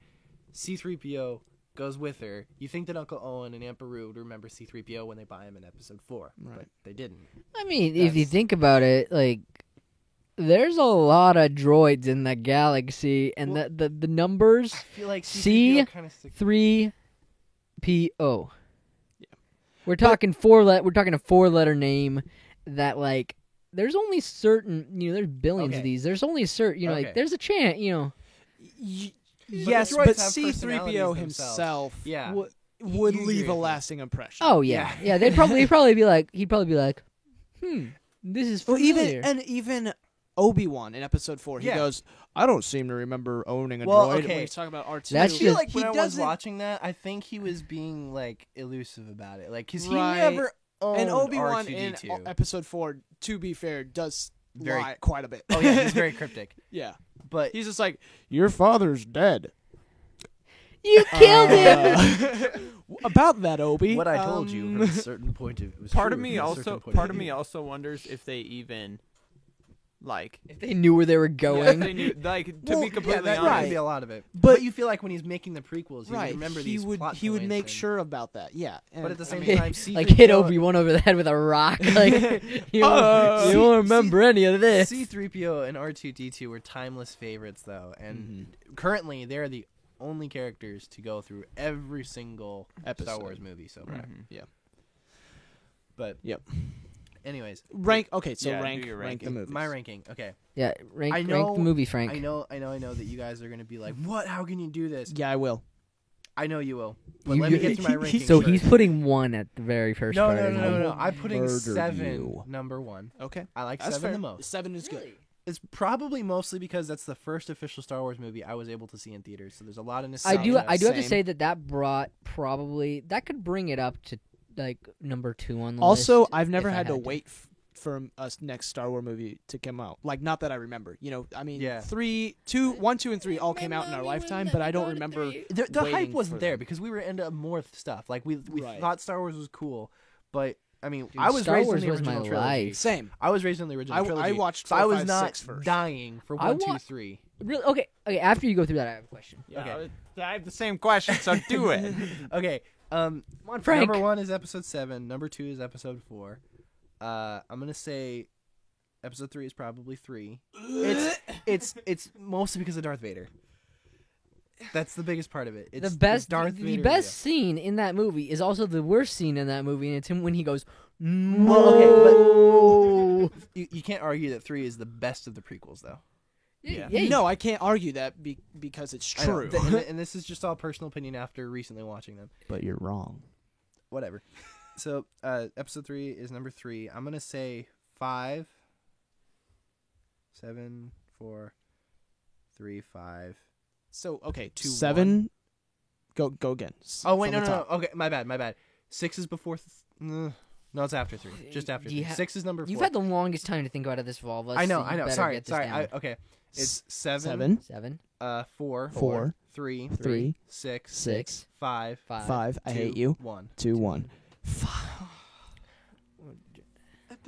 C-3PO goes with her. You think that Uncle Owen and Aunt Beru would remember C-3PO when they buy him in Episode 4, but Right. they didn't. I mean, if you That's- think about it, like, there's a lot of droids in the galaxy, and Well, the numbers I feel like C- C-3PO kind of sticks. 3PO. Yeah. We're talking we're talking a 4-letter name that, like, there's only certain, there's billions of Okay. these. There's only certain, Okay. like there's a chance, Yes, droids but have C-3PO personalities himself Yeah. would You leave agree a with me. lasting impression. Oh yeah, yeah. He'd probably be like, this is Well, familiar. even Obi-Wan in Episode 4, he Yeah. goes, "I don't seem to remember owning a Well, droid." okay. When he's talking about R2, That's I feel just- like when he I was doesn't. watching that, I think he was being like elusive about it, like because he Right. never owned And Obi-Wan R2-D2. in Episode 4, to be fair, does Very- lie quite a bit. Oh yeah, he's very cryptic. yeah. But He's just like, "Your father's dead." you killed him. About that, Obi. what I told you from a certain point of was Part true of me from a also certain point part of view. me also wonders if they even like If they knew where they were if going. they knew, like to Well, be yeah, completely that honest. could be a lot of it. But- But you feel like when he's making the prequels, he would right, remember he these would plot he would points make and- sure about that. Yeah. But at the same I mean, time, C-3PO Like hit Obi-Wan over the head with a rock. Like you won't remember any of this. C-3PO and R2-D2 were timeless favorites, though, and currently they're the only characters to go through every single Star Episode. Wars movie so far. Mhm. Yeah. But Yep. anyways, rank. Okay, so Yeah, do rank your rank the ranking. movies. my ranking. Okay, Yeah, rank I know- the movie, Frank. I know that you guys are gonna be like, "What? How can you do this?" Yeah, I will. I know you will. But You- let me you- get to my ranking. So first. he's putting 1 at the very first no, part. no, of no, the no, movie. no. I'm putting Murder 7 you. number 1. Okay, I like that's 7 fair. the most. 7 is good. It's probably mostly because that's the first official Star Wars movie I was able to see in theaters. So there's a lot of I nostalgia. do have to Same. say that brought probably that could bring it up to like number 2 on the Also, list. I've never if I had to to. wait for a next Star Wars movie to come out. Like, not that I remember. I mean, Yeah. 1, 2, and 3 all came out in our lifetime, but I don't remember. The hype waiting wasn't for there them. because we were into more stuff. Like we Right. thought Star Wars was cool, but I mean, Dude, I was Star raised Wars in the was my original trilogy. life. Same. I was raised in the original I trilogy. watched so I 4, was 5, not 6 first. dying for I 1, 2, wa- 3. Really? Okay. After you go through that, I have a question. Okay. I have the same question, so do it. Okay. Come on, Frank. Number 1 is Episode 7. Number 2 is Episode 4. I'm gonna say Episode 3 is probably 3. It's mostly because of Darth Vader. That's the biggest part of it. It's The best, Darth the Vader. best scene in that movie is also the worst scene in that movie, and it's him when he goes, "No." Well, okay, you can't argue that 3 is the best of the prequels, though. yeah. No, I can't argue that because it's I know. true. And this is just all personal opinion after recently watching them. But you're wrong. Whatever. So, Episode 3 is number 3. I'm gonna say 5, 7, 4, 3, 5. So, okay, 2, 7. Go again. Oh wait, From no, the no, no. top. Okay, my bad. 6 is before. No, it's after 3. Just after Do you 3. ha- 6 is number 4. You've had the longest time to think about it this of all of us. I know. so you better Sorry. get this down. Okay. It's 7, 7, 7, 4, 4, 3, 3, 6, 6, 5, 5. I 2, hate you. 1. 2, 1.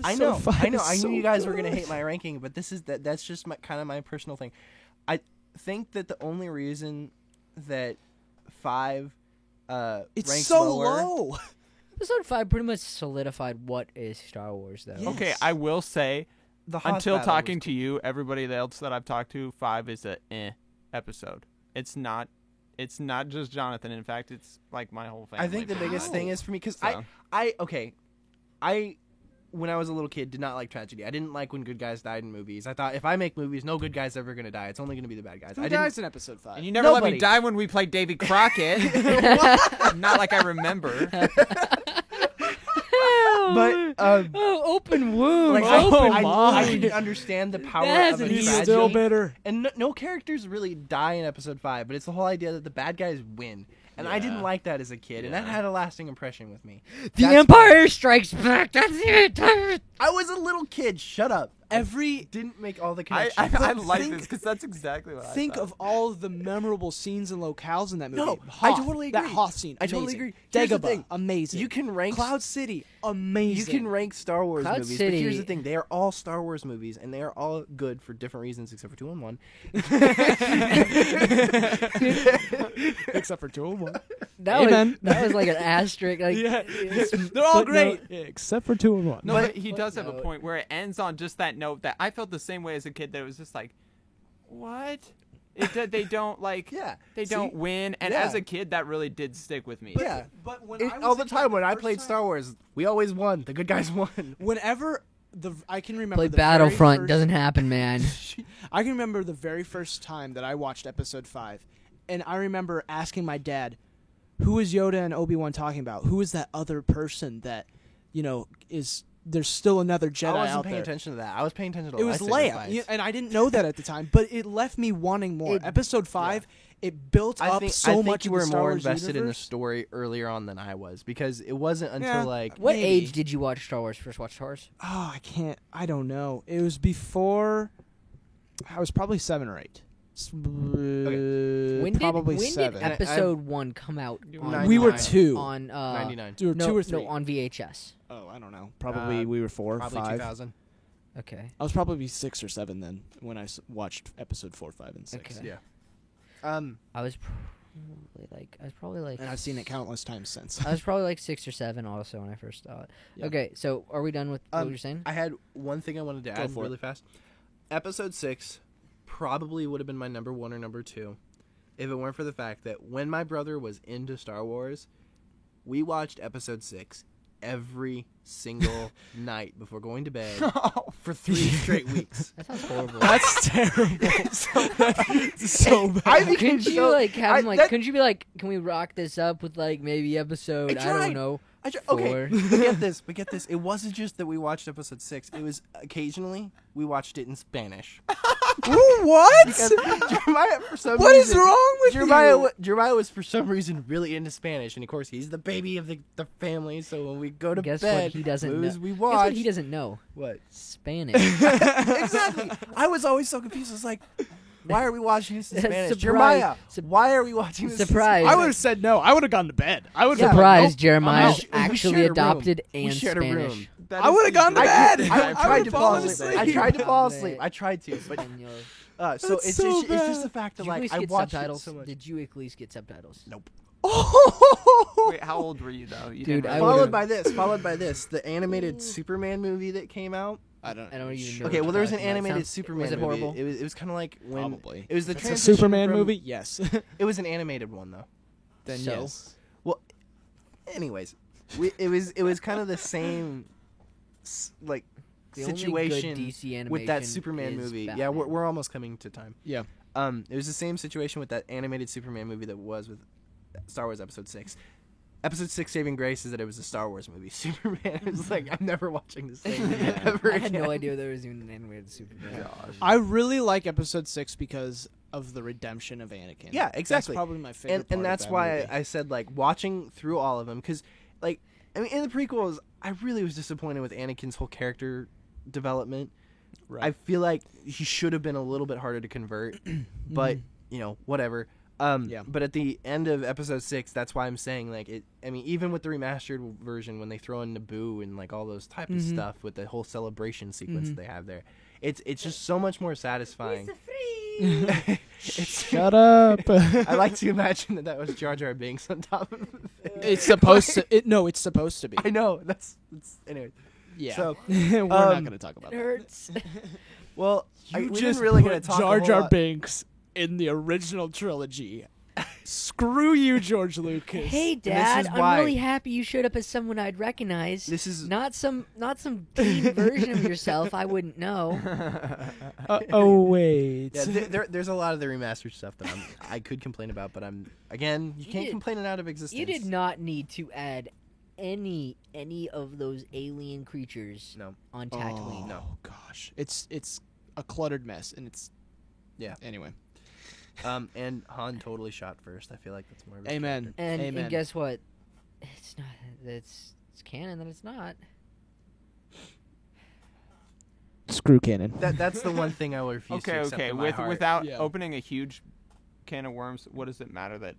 I know. I knew you guys were going gonna hate my ranking, but that's just kind of my personal thing. I think that the only reason that 5 It's ranks so lower, low. Episode 5 pretty much solidified what is Star Wars, though. Yeah. Okay, I will say, the Hoth until battle talking was to you, everybody else that I've talked to, 5 is a episode. It's not just Jonathan. In fact, it's like my whole family. I think the biggest thing is for me because So. I when I was a little kid did not like tragedy. I didn't like when good guys died in movies. I thought if I make movies, no good guy's ever gonna die. It's only gonna be the bad guys. Who I dies in Episode 5? And you never let Nobody. me die when we played Davy Crockett. Not like I remember. But Oh, open wound. like open I wound. didn't understand the power That of hasn't a even tragedy. Still bitter. And no characters really die in Episode 5, but it's the whole idea that the bad guys win. And I didn't Yeah. like that as a kid, and that Yeah. had a lasting impression with me. The That's- Empire Strikes Back. That's it. I was a little kid. Shut up. Every Didn't make all the I connections. like think- this because that's exactly what I think thought. of all of the memorable scenes and locales in that movie. No, Hoth, I totally That agree. Hoth scene, I totally amazing. agree. Here's the Dagobah, thing. amazing. You can rank Cloud City, amazing. You can rank Star Wars Cloud movies, City- but here's the thing: they are all Star Wars movies, and they are all good for different reasons, except for 2 and 1. except for 2 and 1. That was like an asterisk. Like, Yeah, it's they're all footnote. great except for 2 and 1. No, but he does have a Footnote. point where it ends on just that note that I felt the same way as a kid. That it was just like, what? They don't like. Yeah, They see? don't win, and Yeah. as a kid, that really did stick with me. Yeah, But when It- I was all a the kid, time when I first played time- Star Wars, we always won. The good guys won. Whenever I can remember Play the very Battlefront. first- Doesn't happen, man. I can remember the very first time that I watched Episode 5, and I remember asking my dad, "Who is Yoda and Obi-Wan talking about? Who is that other person that, is there's still another Jedi I wasn't out paying there?" attention to that. I was paying attention to It was lightsaber Leia, fights. and I didn't know that at the time, but it left me wanting more. Episode 5, it built I up think so much. you of were the Star more Wars invested in the universe. story earlier on than I was, because it wasn't until Yeah. like What Maybe. age did you watch Star Wars? First watch Star Wars? Oh, I don't know. It was before. I was probably 7 or 8. When Probably did 7. Episode 1 come out? On, We were 99. 2. on 99. 2 no, or 3. no, on VHS. Oh, I don't know. Probably we were 4 or probably 5. 2000. Okay. I was probably 6 or 7 then when I watched episode 4, 5, and 6. Okay. Yeah. I was probably like And I've seen it countless times since. I was probably like 6 or 7 also when I first saw it. Yeah. Okay, so are we done with what you're saying? I had one thing I wanted to Go add for really fast. Episode 6 probably would have been my number 1 or number 2 if it weren't for the fact that when my brother was into Star Wars, we watched Episode 6 every single night before going to bed for 3 straight weeks. That sounds horrible. That's terrible. so bad. I became Couldn't you so, like have him, like? that- Couldn't you be like, can we rock this up with like maybe episode? I tried. don't know. Okay, 4. but get this. It wasn't just that we watched Episode 6. It was occasionally we watched it in Spanish. What? Because Jeremiah, for some What is reason, wrong with you? Jeremiah was for some reason really into Spanish, and of course he's the baby of the family. So when we go to Guess bed, what he doesn't know? movies we Guess watch. what he doesn't know? What? Spanish. Exactly. I was always so confused. I was like, why are we watching this in Spanish? Surprise. Jeremiah, why are we watching this? Surprise. I would have said no. I would have gone to bed. I would have Surprise! Nope, Jeremiah's I'm out. We actually shared a room. adopted We and shared a Spanish. room. I would've gone to I bed. tried I to would've fall fallen asleep. asleep. I tried to fall asleep. I tried to, but Espanol. so That's it's so just it's just the bad. fact that Did you at like least I get watched subtitles? it so much. Did you at least get subtitles? Nope. Wait, how old were you though? You Dude, didn't I really- would've- Followed by this, the animated Superman movie that came out. I don't even know. Okay, well, there was an Talking about. animated Sounds- Superman was it movie. horrible? It was kind of like when Probably. it was the It's a transition Superman from- movie. Yes. It was an animated one though. Then So- yes. Anyways, it was kind of the same like The only good situation DC animation with that Superman is movie. Batman. Yeah, we're almost coming to time. Yeah. It was the same situation with that animated Superman movie that was with Star Wars Episode 6. Episode 6 Saving Grace is that it was a Star Wars movie. Superman is like, I'm never watching this thing ever I had again. no idea there was even an animated Superman. I really like episode 6 because of the redemption of Anakin. Yeah, exactly. That's probably my favorite. And part of that's that why movie. I said, like, watching through all of them, because, like, I mean, in the prequels, I really was disappointed with Anakin's whole character development. Right. I feel like he should have been a little bit harder to convert, but, you know, whatever. Yeah. But at the end of episode 6, that's why I'm saying, like, it. I mean, even with the remastered version, when they throw in Naboo and like all those type of stuff with the whole celebration sequence that they have there, it's just so much more satisfying. It's Shut up. I like to imagine that was Jar Jar Binks on top of it. It's supposed to. No, it's supposed to be. I know that's anyway. Yeah. So, we're not going to talk about It that. hurts. Well, You we just didn't really put gonna talk Jar a whole Jar lot. Binks in the original trilogy. Screw you, George Lucas. Hey, this Dad, is I'm why- really happy you showed up as someone I'd recognize. This is not some teen version of yourself I wouldn't know. Oh wait. yeah. There's a lot of the remastered stuff that I could complain about, but you can't did- complain it out of existence. You did not need to add any of those alien creatures No. on Tatooine. No. Oh gosh, it's a cluttered mess, and it's Yeah. Anyway, And Han totally shot first. I feel like that's more of his amen. character. And Amen. guess what? It's not. It's canon that it's not. Screw canon. That's the one thing I will refuse to accept in my heart. Without Yeah. opening a huge can of worms, what does it matter that?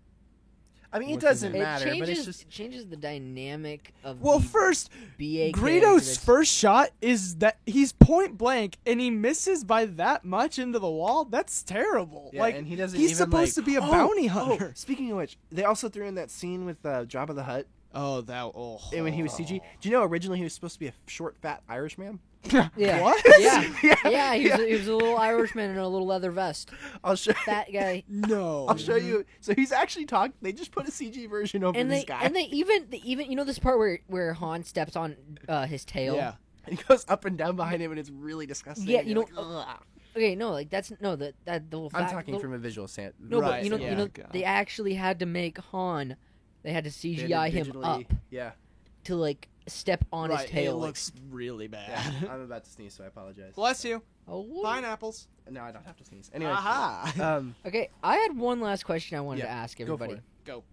I mean, it What's his doesn't name? matter, it but it's changes just it changes the dynamic of Well, the first, BA character Greedo's that's- first shot is that he's point blank and he misses by that much into the wall. That's terrible. yeah, like and he doesn't he's even, supposed like- to be a Oh, bounty oh, hunter. speaking of which, they also threw in that scene with Jabba the Hutt and when he was CG. Do you know originally he was supposed to be a short, fat Irishman? Yeah. What? Yeah. Yeah. Yeah, he was a little Irishman in a little leather vest. I'll show. That guy. No. I'll show you. So he's actually talking. They just put a CG version over And this they guy. and they even you know this part where Han steps on his tail. Yeah. And he goes up and down behind him, and it's really disgusting. Yeah, and you you're know. like, "Ugh." Okay, no, like that's no that the whole I'm fact- talking the- from a visual stand. No, but Right, you know, yeah. they actually had to make Han. They had to They had CGI to him digitally- up Yeah. to like step on right, his tail. it like- looks really bad. Yeah. I'm about to sneeze, so I apologize. Bless you. oh, what? Pineapples. No, I don't have to sneeze. Anyway. Aha. Okay, I had one last question I wanted Yeah, to ask go for everybody. it. Go.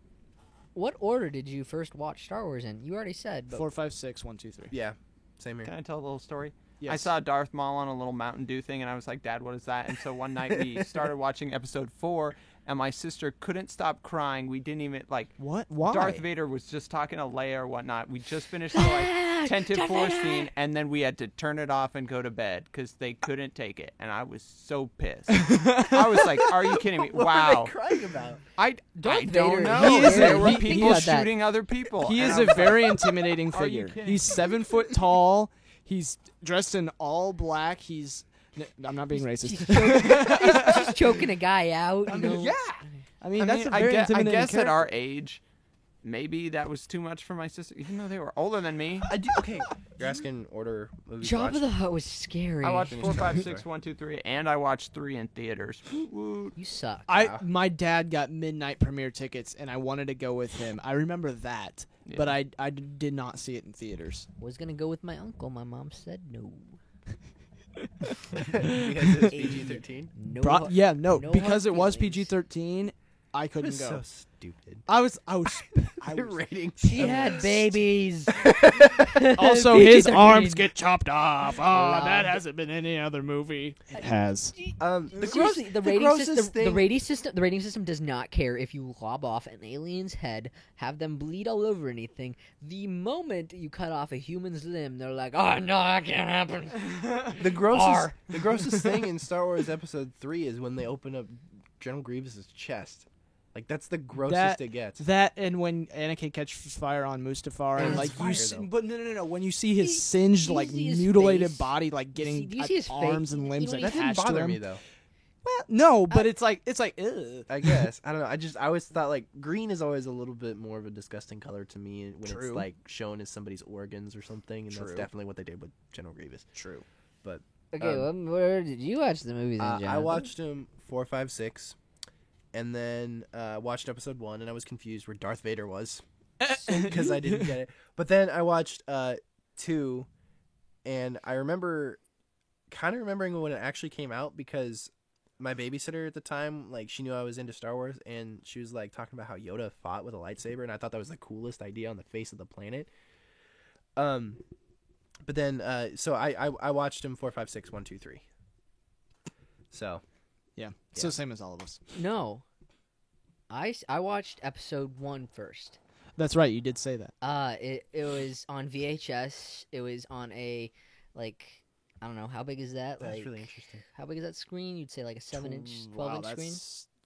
What order did you first watch Star Wars in? You already said, but 4, 5, 6, 1, 2, 3. Yeah. Same here. Can I tell a little story? Yes. I saw Darth Maul on a little Mountain Dew thing, and I was like, Dad, what is that? And so one night we started watching episode 4, and my sister couldn't stop crying. We didn't even, like, What? Why? Darth Vader was just talking to Leia or whatnot. We just finished the, like, tented Darth force Vader! scene, and then we had to turn it off and go to bed because they couldn't take it. And I was so pissed. I was like, are you kidding me? What Wow. were they crying about? I Darth don't Vader- know. He is There a- were he- people about that. shooting other people. He and is I a was like, very intimidating Are you figure. kidding? He's 7 foot tall. He's dressed in all black. I'm not being racist. he's just choking a guy out. You know? yeah. I mean, I that's mean, a very I intimidating guess at character. our age, maybe that was too much for my sister, even though they were older than me. I do. Okay. You're asking order movies. Jabba watched? the Hutt was scary. I watched Finish 4, Star 5, Wars, 6, sorry. 1, 2, 3, and I watched 3 in theaters. Woot woot. You suck. Wow. My dad got midnight premiere tickets, and I wanted to go with him. I remember that, but Yeah. I did not see it in theaters. Was gonna go with my uncle. My mom said no. Because it was PG-13. No. Yeah, no, no because hard it was feelings. PG-13. I It couldn't was go. so stupid. I was. The rating. He had babies. Also, his PG-13. arms get chopped off. Oh, Allowed. that hasn't been any other movie. It has. The Seriously, the rating grossest system. thing. The rating system does not care if you lob off an alien's head, have them bleed all over anything. The moment you cut off a human's limb, they're like, "Oh no, that can't happen." The grossest, R. the grossest thing in Star Wars Episode 3 is when they open up General Grievous' chest. Like, that's the grossest it gets. That and when Anakin catches fire on Mustafar, and That's like fire, you, see, though. but no, when you see his singed, you like see his mutilated face. body, like getting Do you see his face? arms and limbs You know, like That didn't attached to bother him. me, though. Well, no, but it's like ugh. I guess. I don't know. I always thought, like, green is always a little bit more of a disgusting color to me when True. it's, like, shown as somebody's organs or something, and that's True. definitely what they did with General Grievous. True. But Okay, where did you watch the movies? I watched them 4, 5, 6, and then watched episode 1, and I was confused where Darth Vader was because I didn't get it. But then I watched 2, and I kind of remembering when it actually came out because my babysitter at the time, like, she knew I was into Star Wars, and she was like talking about how Yoda fought with a lightsaber, and I thought that was the coolest idea on the face of the planet. But then so I watched him 4, 5, 6, 1, 2, 3. So Yeah. So same as all of us. No, I watched episode 1 first. That's right. You did say that. It was on VHS. It was on a I don't know how big is that. that's like really interesting. how big is that screen? You'd say like a 7-inch, 12-inch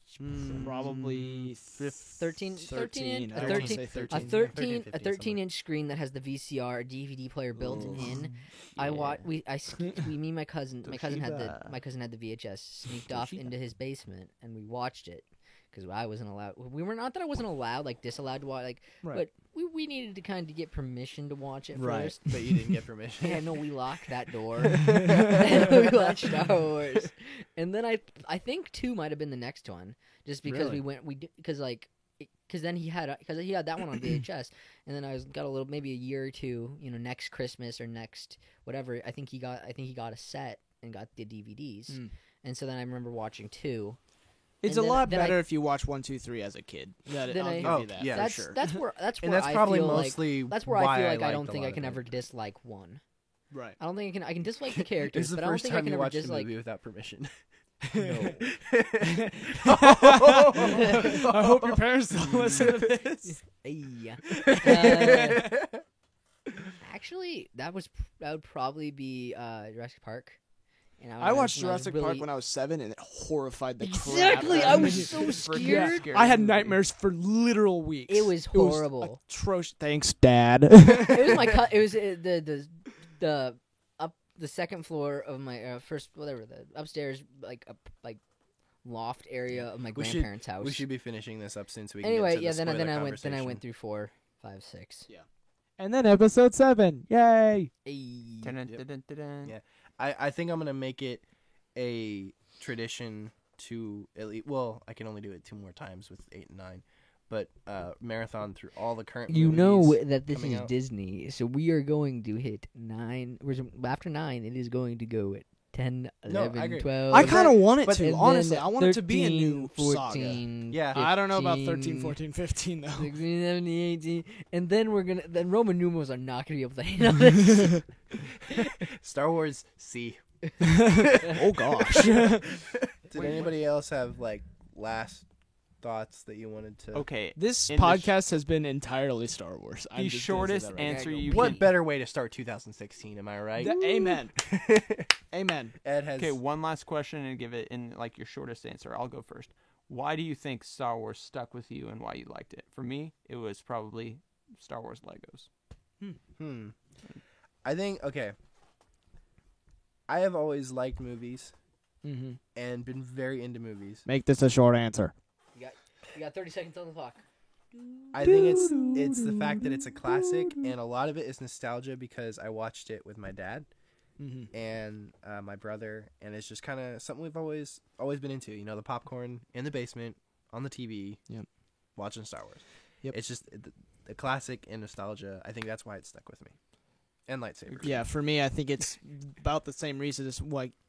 screen. Probably 13 13. a I would 13 say a 13. 13 15 a 13-inch screen that has the VCR DVD player built in. Yeah. Me and my cousin had the Toshiba. had the VHS sneaked off Toshiba. into his basement and we watched it because I wasn't allowed. We were not that I wasn't allowed, like disallowed to watch, Right. but we needed to kind of get permission to watch it Right. first. But you didn't get permission. Yeah, no, we locked that door. And we watched Star Wars, and then I think 2 might have been the next one, just because Really? because then he had that one on VHS, and then I got a little maybe a year or two, next Christmas or next whatever. I think he got a set and got the DVDs, Mm. and so then I remember watching 2. It's And a then- lot then I- better if you watch 1, 2, 3 as a kid. I'll give you that. yeah, for That's sure. that's where and that's I probably feel mostly that's where I why feel like I liked don't a think lot I of can it. ever dislike 1. right. I don't think I can dislike the It's characters, the but I don't first think I time can you ever watched a dislike. movie without permission. No. I hope your parents don't listen to this. Yeah. Actually, that would probably be Jurassic Park. And I watched Jurassic Park when I was 7, and it horrified the Exactly, crap I out of was me. so Freaking scared. I had nightmares for literal weeks. It was horrible. Atrocious. Thanks, Dad. It was my it was the up the second floor of my first the upstairs like loft area of my We should- grandparents' house. We should be finishing this up soon so we can Anyway, get to yeah. the Then spoiler I went conversation. through 4, 5, 6. And then episode 7. Yay! Hey. Dun-dun-dun-dun-dun. Yeah. I think I'm gonna make it a tradition to at least. Well, I can only do it 2 more times with 8 and 9, but marathon through all the current. You know movies that this coming is out. Disney, so we are going to hit 9. After 9, it is going to go at 10, No, I 11, agree. 12. I kind of want it but- to, and honestly. then I want it to be a 13, new 14, Yeah. saga. I don't know about 13, 15, 14, 15, though. 16, 17, 18, and then then Roman numerals are not going to be able to handle this. Star Wars C. Oh, gosh. Did anybody else have last thoughts that you wanted to? Okay. This In the podcast has been entirely Star Wars. I'm The just gonna say shortest that right answer now. you What can. better way to start 2016? Am I right? Amen. Amen. Ed has. Okay, one last question and give it in your shortest answer. I'll go first. Why do you think Star Wars stuck with you and why you liked it? For me, it was probably Star Wars Legos. I think I have always liked movies Mm-hmm. and been very into movies. Make this a short answer. You got 30 seconds on the clock. I think it's the fact that it's a classic, and a lot of it is nostalgia because I watched it with my dad Mm-hmm. and my brother, and it's just kind of something we've always been into. You know, the popcorn in the basement on the TV, Yep. watching Star Wars. Yep. It's just the classic and nostalgia. I think that's why it stuck with me. And lightsabers. Yeah, for me, I think it's about the same reason as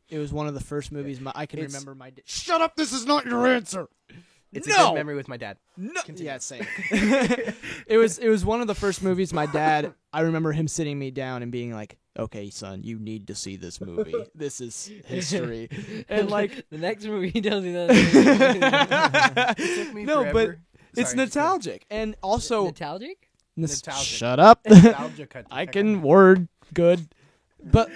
it was one of the first movies I can It's- remember my dad. Shut up! This is not your answer. It's No! a good memory with my dad. No. Continue. Yeah, same. It was one of the first movies my dad. I remember him sitting me down and being like, "Okay, son, you need to see this movie. This is history." And the next movie he tells you that. It took me No, but forever. it's Sorry, just go. nostalgic, and also Nostalgic? Nostalgic. Shut up. Nostalgia cut. I can word good, but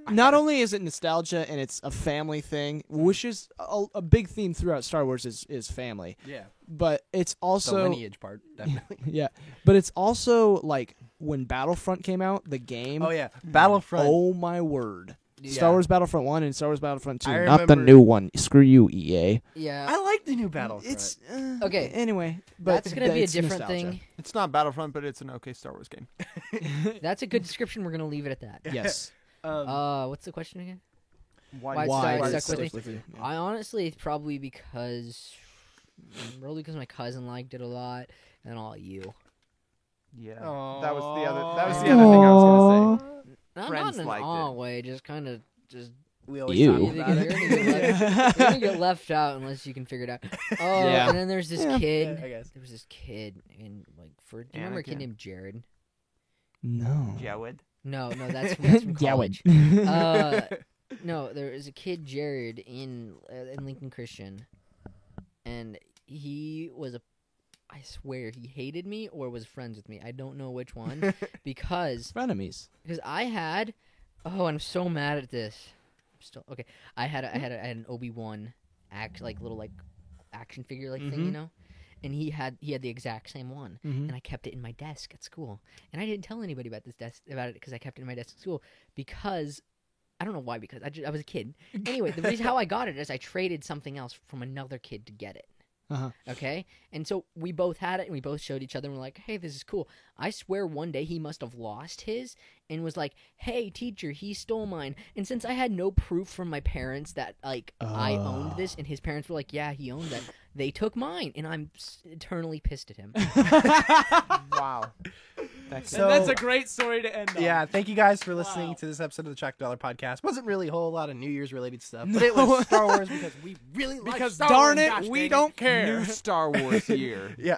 not only is it nostalgia and it's a family thing, which is a big theme throughout Star Wars is family, Yeah. but it's The also lineage part, definitely. yeah, but it's also like when Battlefront came out, the game. Oh yeah, Battlefront. Oh my word. Yeah. Star Wars Battlefront 1 and Star Wars Battlefront 2, I not the remember- new one. Screw you, EA. Yeah. I like the new Battlefront. It's Okay. Anyway, but That's going to be a it's different nostalgia. thing. It's not Battlefront, but it's an okay Star Wars game. That's a good description. We're going to leave it at that. Yes. What's the question again? Why? Why Why it it stuck with stuck with you? Yeah. I honestly, it's probably because my cousin liked it a lot, and all you. Yeah. Aw. That was the other thing I was gonna say. Not Friends in an liked aw it. way, just kind of just. we always You. talk You're about gonna, it. you're gonna get left out unless you can figure it out. Oh, Yeah. and then there's this Yeah. kid. Yeah, I guess. There was this kid in do you remember a kid Anakin. named Jared? No. Jawed. No, that's from college. No, there was a kid Jared in Lincoln Christian, and he was I swear he hated me or was friends with me. I don't know which one because Frenemies. I had I'm so mad at this. I'm still okay. I had an Obi-Wan little action figure thing, you know, and he had the exact same one, and I kept it in my desk at school, and I didn't tell anybody about it because I kept it in my desk at school because. I don't know why, because I was a kid. Anyway, the reason how I got it is I traded something else from another kid to get it. Uh-huh. Okay? And so we both had it, and we both showed each other, and we're like, hey, this is cool. I swear one day he must have lost his and was like, hey, teacher, he stole mine. And since I had no proof from my parents that, I owned this, and his parents were like, yeah, he owned that, they took mine, and I'm eternally pissed at him. Wow. So- That's a great story to end on. Yeah, thank you guys for listening Wow. to this episode of the Chuck Dollar Podcast. Wasn't really a whole lot of New Year's related stuff, but it was Star Wars because we really like Because Star darn Wars, it, gosh we dang it. don't care. New Star Wars year. Yeah.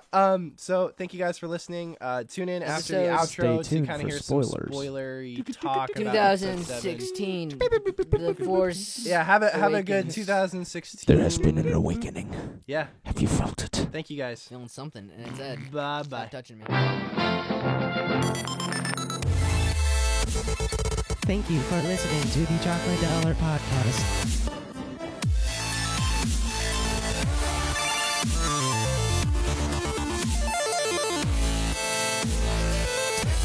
So thank you guys for listening. Tune in after the Episode- outro Stay to tuned kind of for hear some spoilers. spoilery talk about episode 2016, the Force. 7. Yeah, have a good Awakens. 2016. There has been an awakening. Yeah. Have you felt it? Thank you guys. Feeling something, and it's Ed. Bye Stop bye. touching me. Thank you for listening to the Chocolate Dollar Podcast.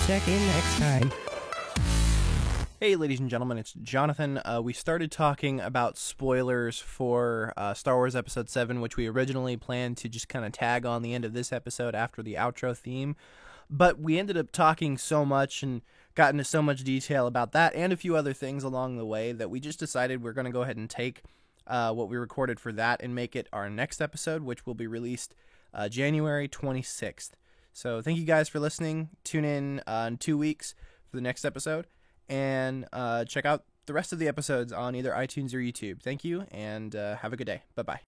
Check in next time. Hey, ladies and gentlemen, it's Jonathan. We started talking about spoilers for Star Wars Episode 7, which we originally planned to just kind of tag on the end of this episode after the outro theme. But we ended up talking so much and got into so much detail about that and a few other things along the way that we just decided we're going to go ahead and take what we recorded for that and make it our next episode, which will be released January 26th. So thank you guys for listening. Tune in 2 weeks for the next episode, and check out the rest of the episodes on either iTunes or YouTube. Thank you, and have a good day. Bye-bye.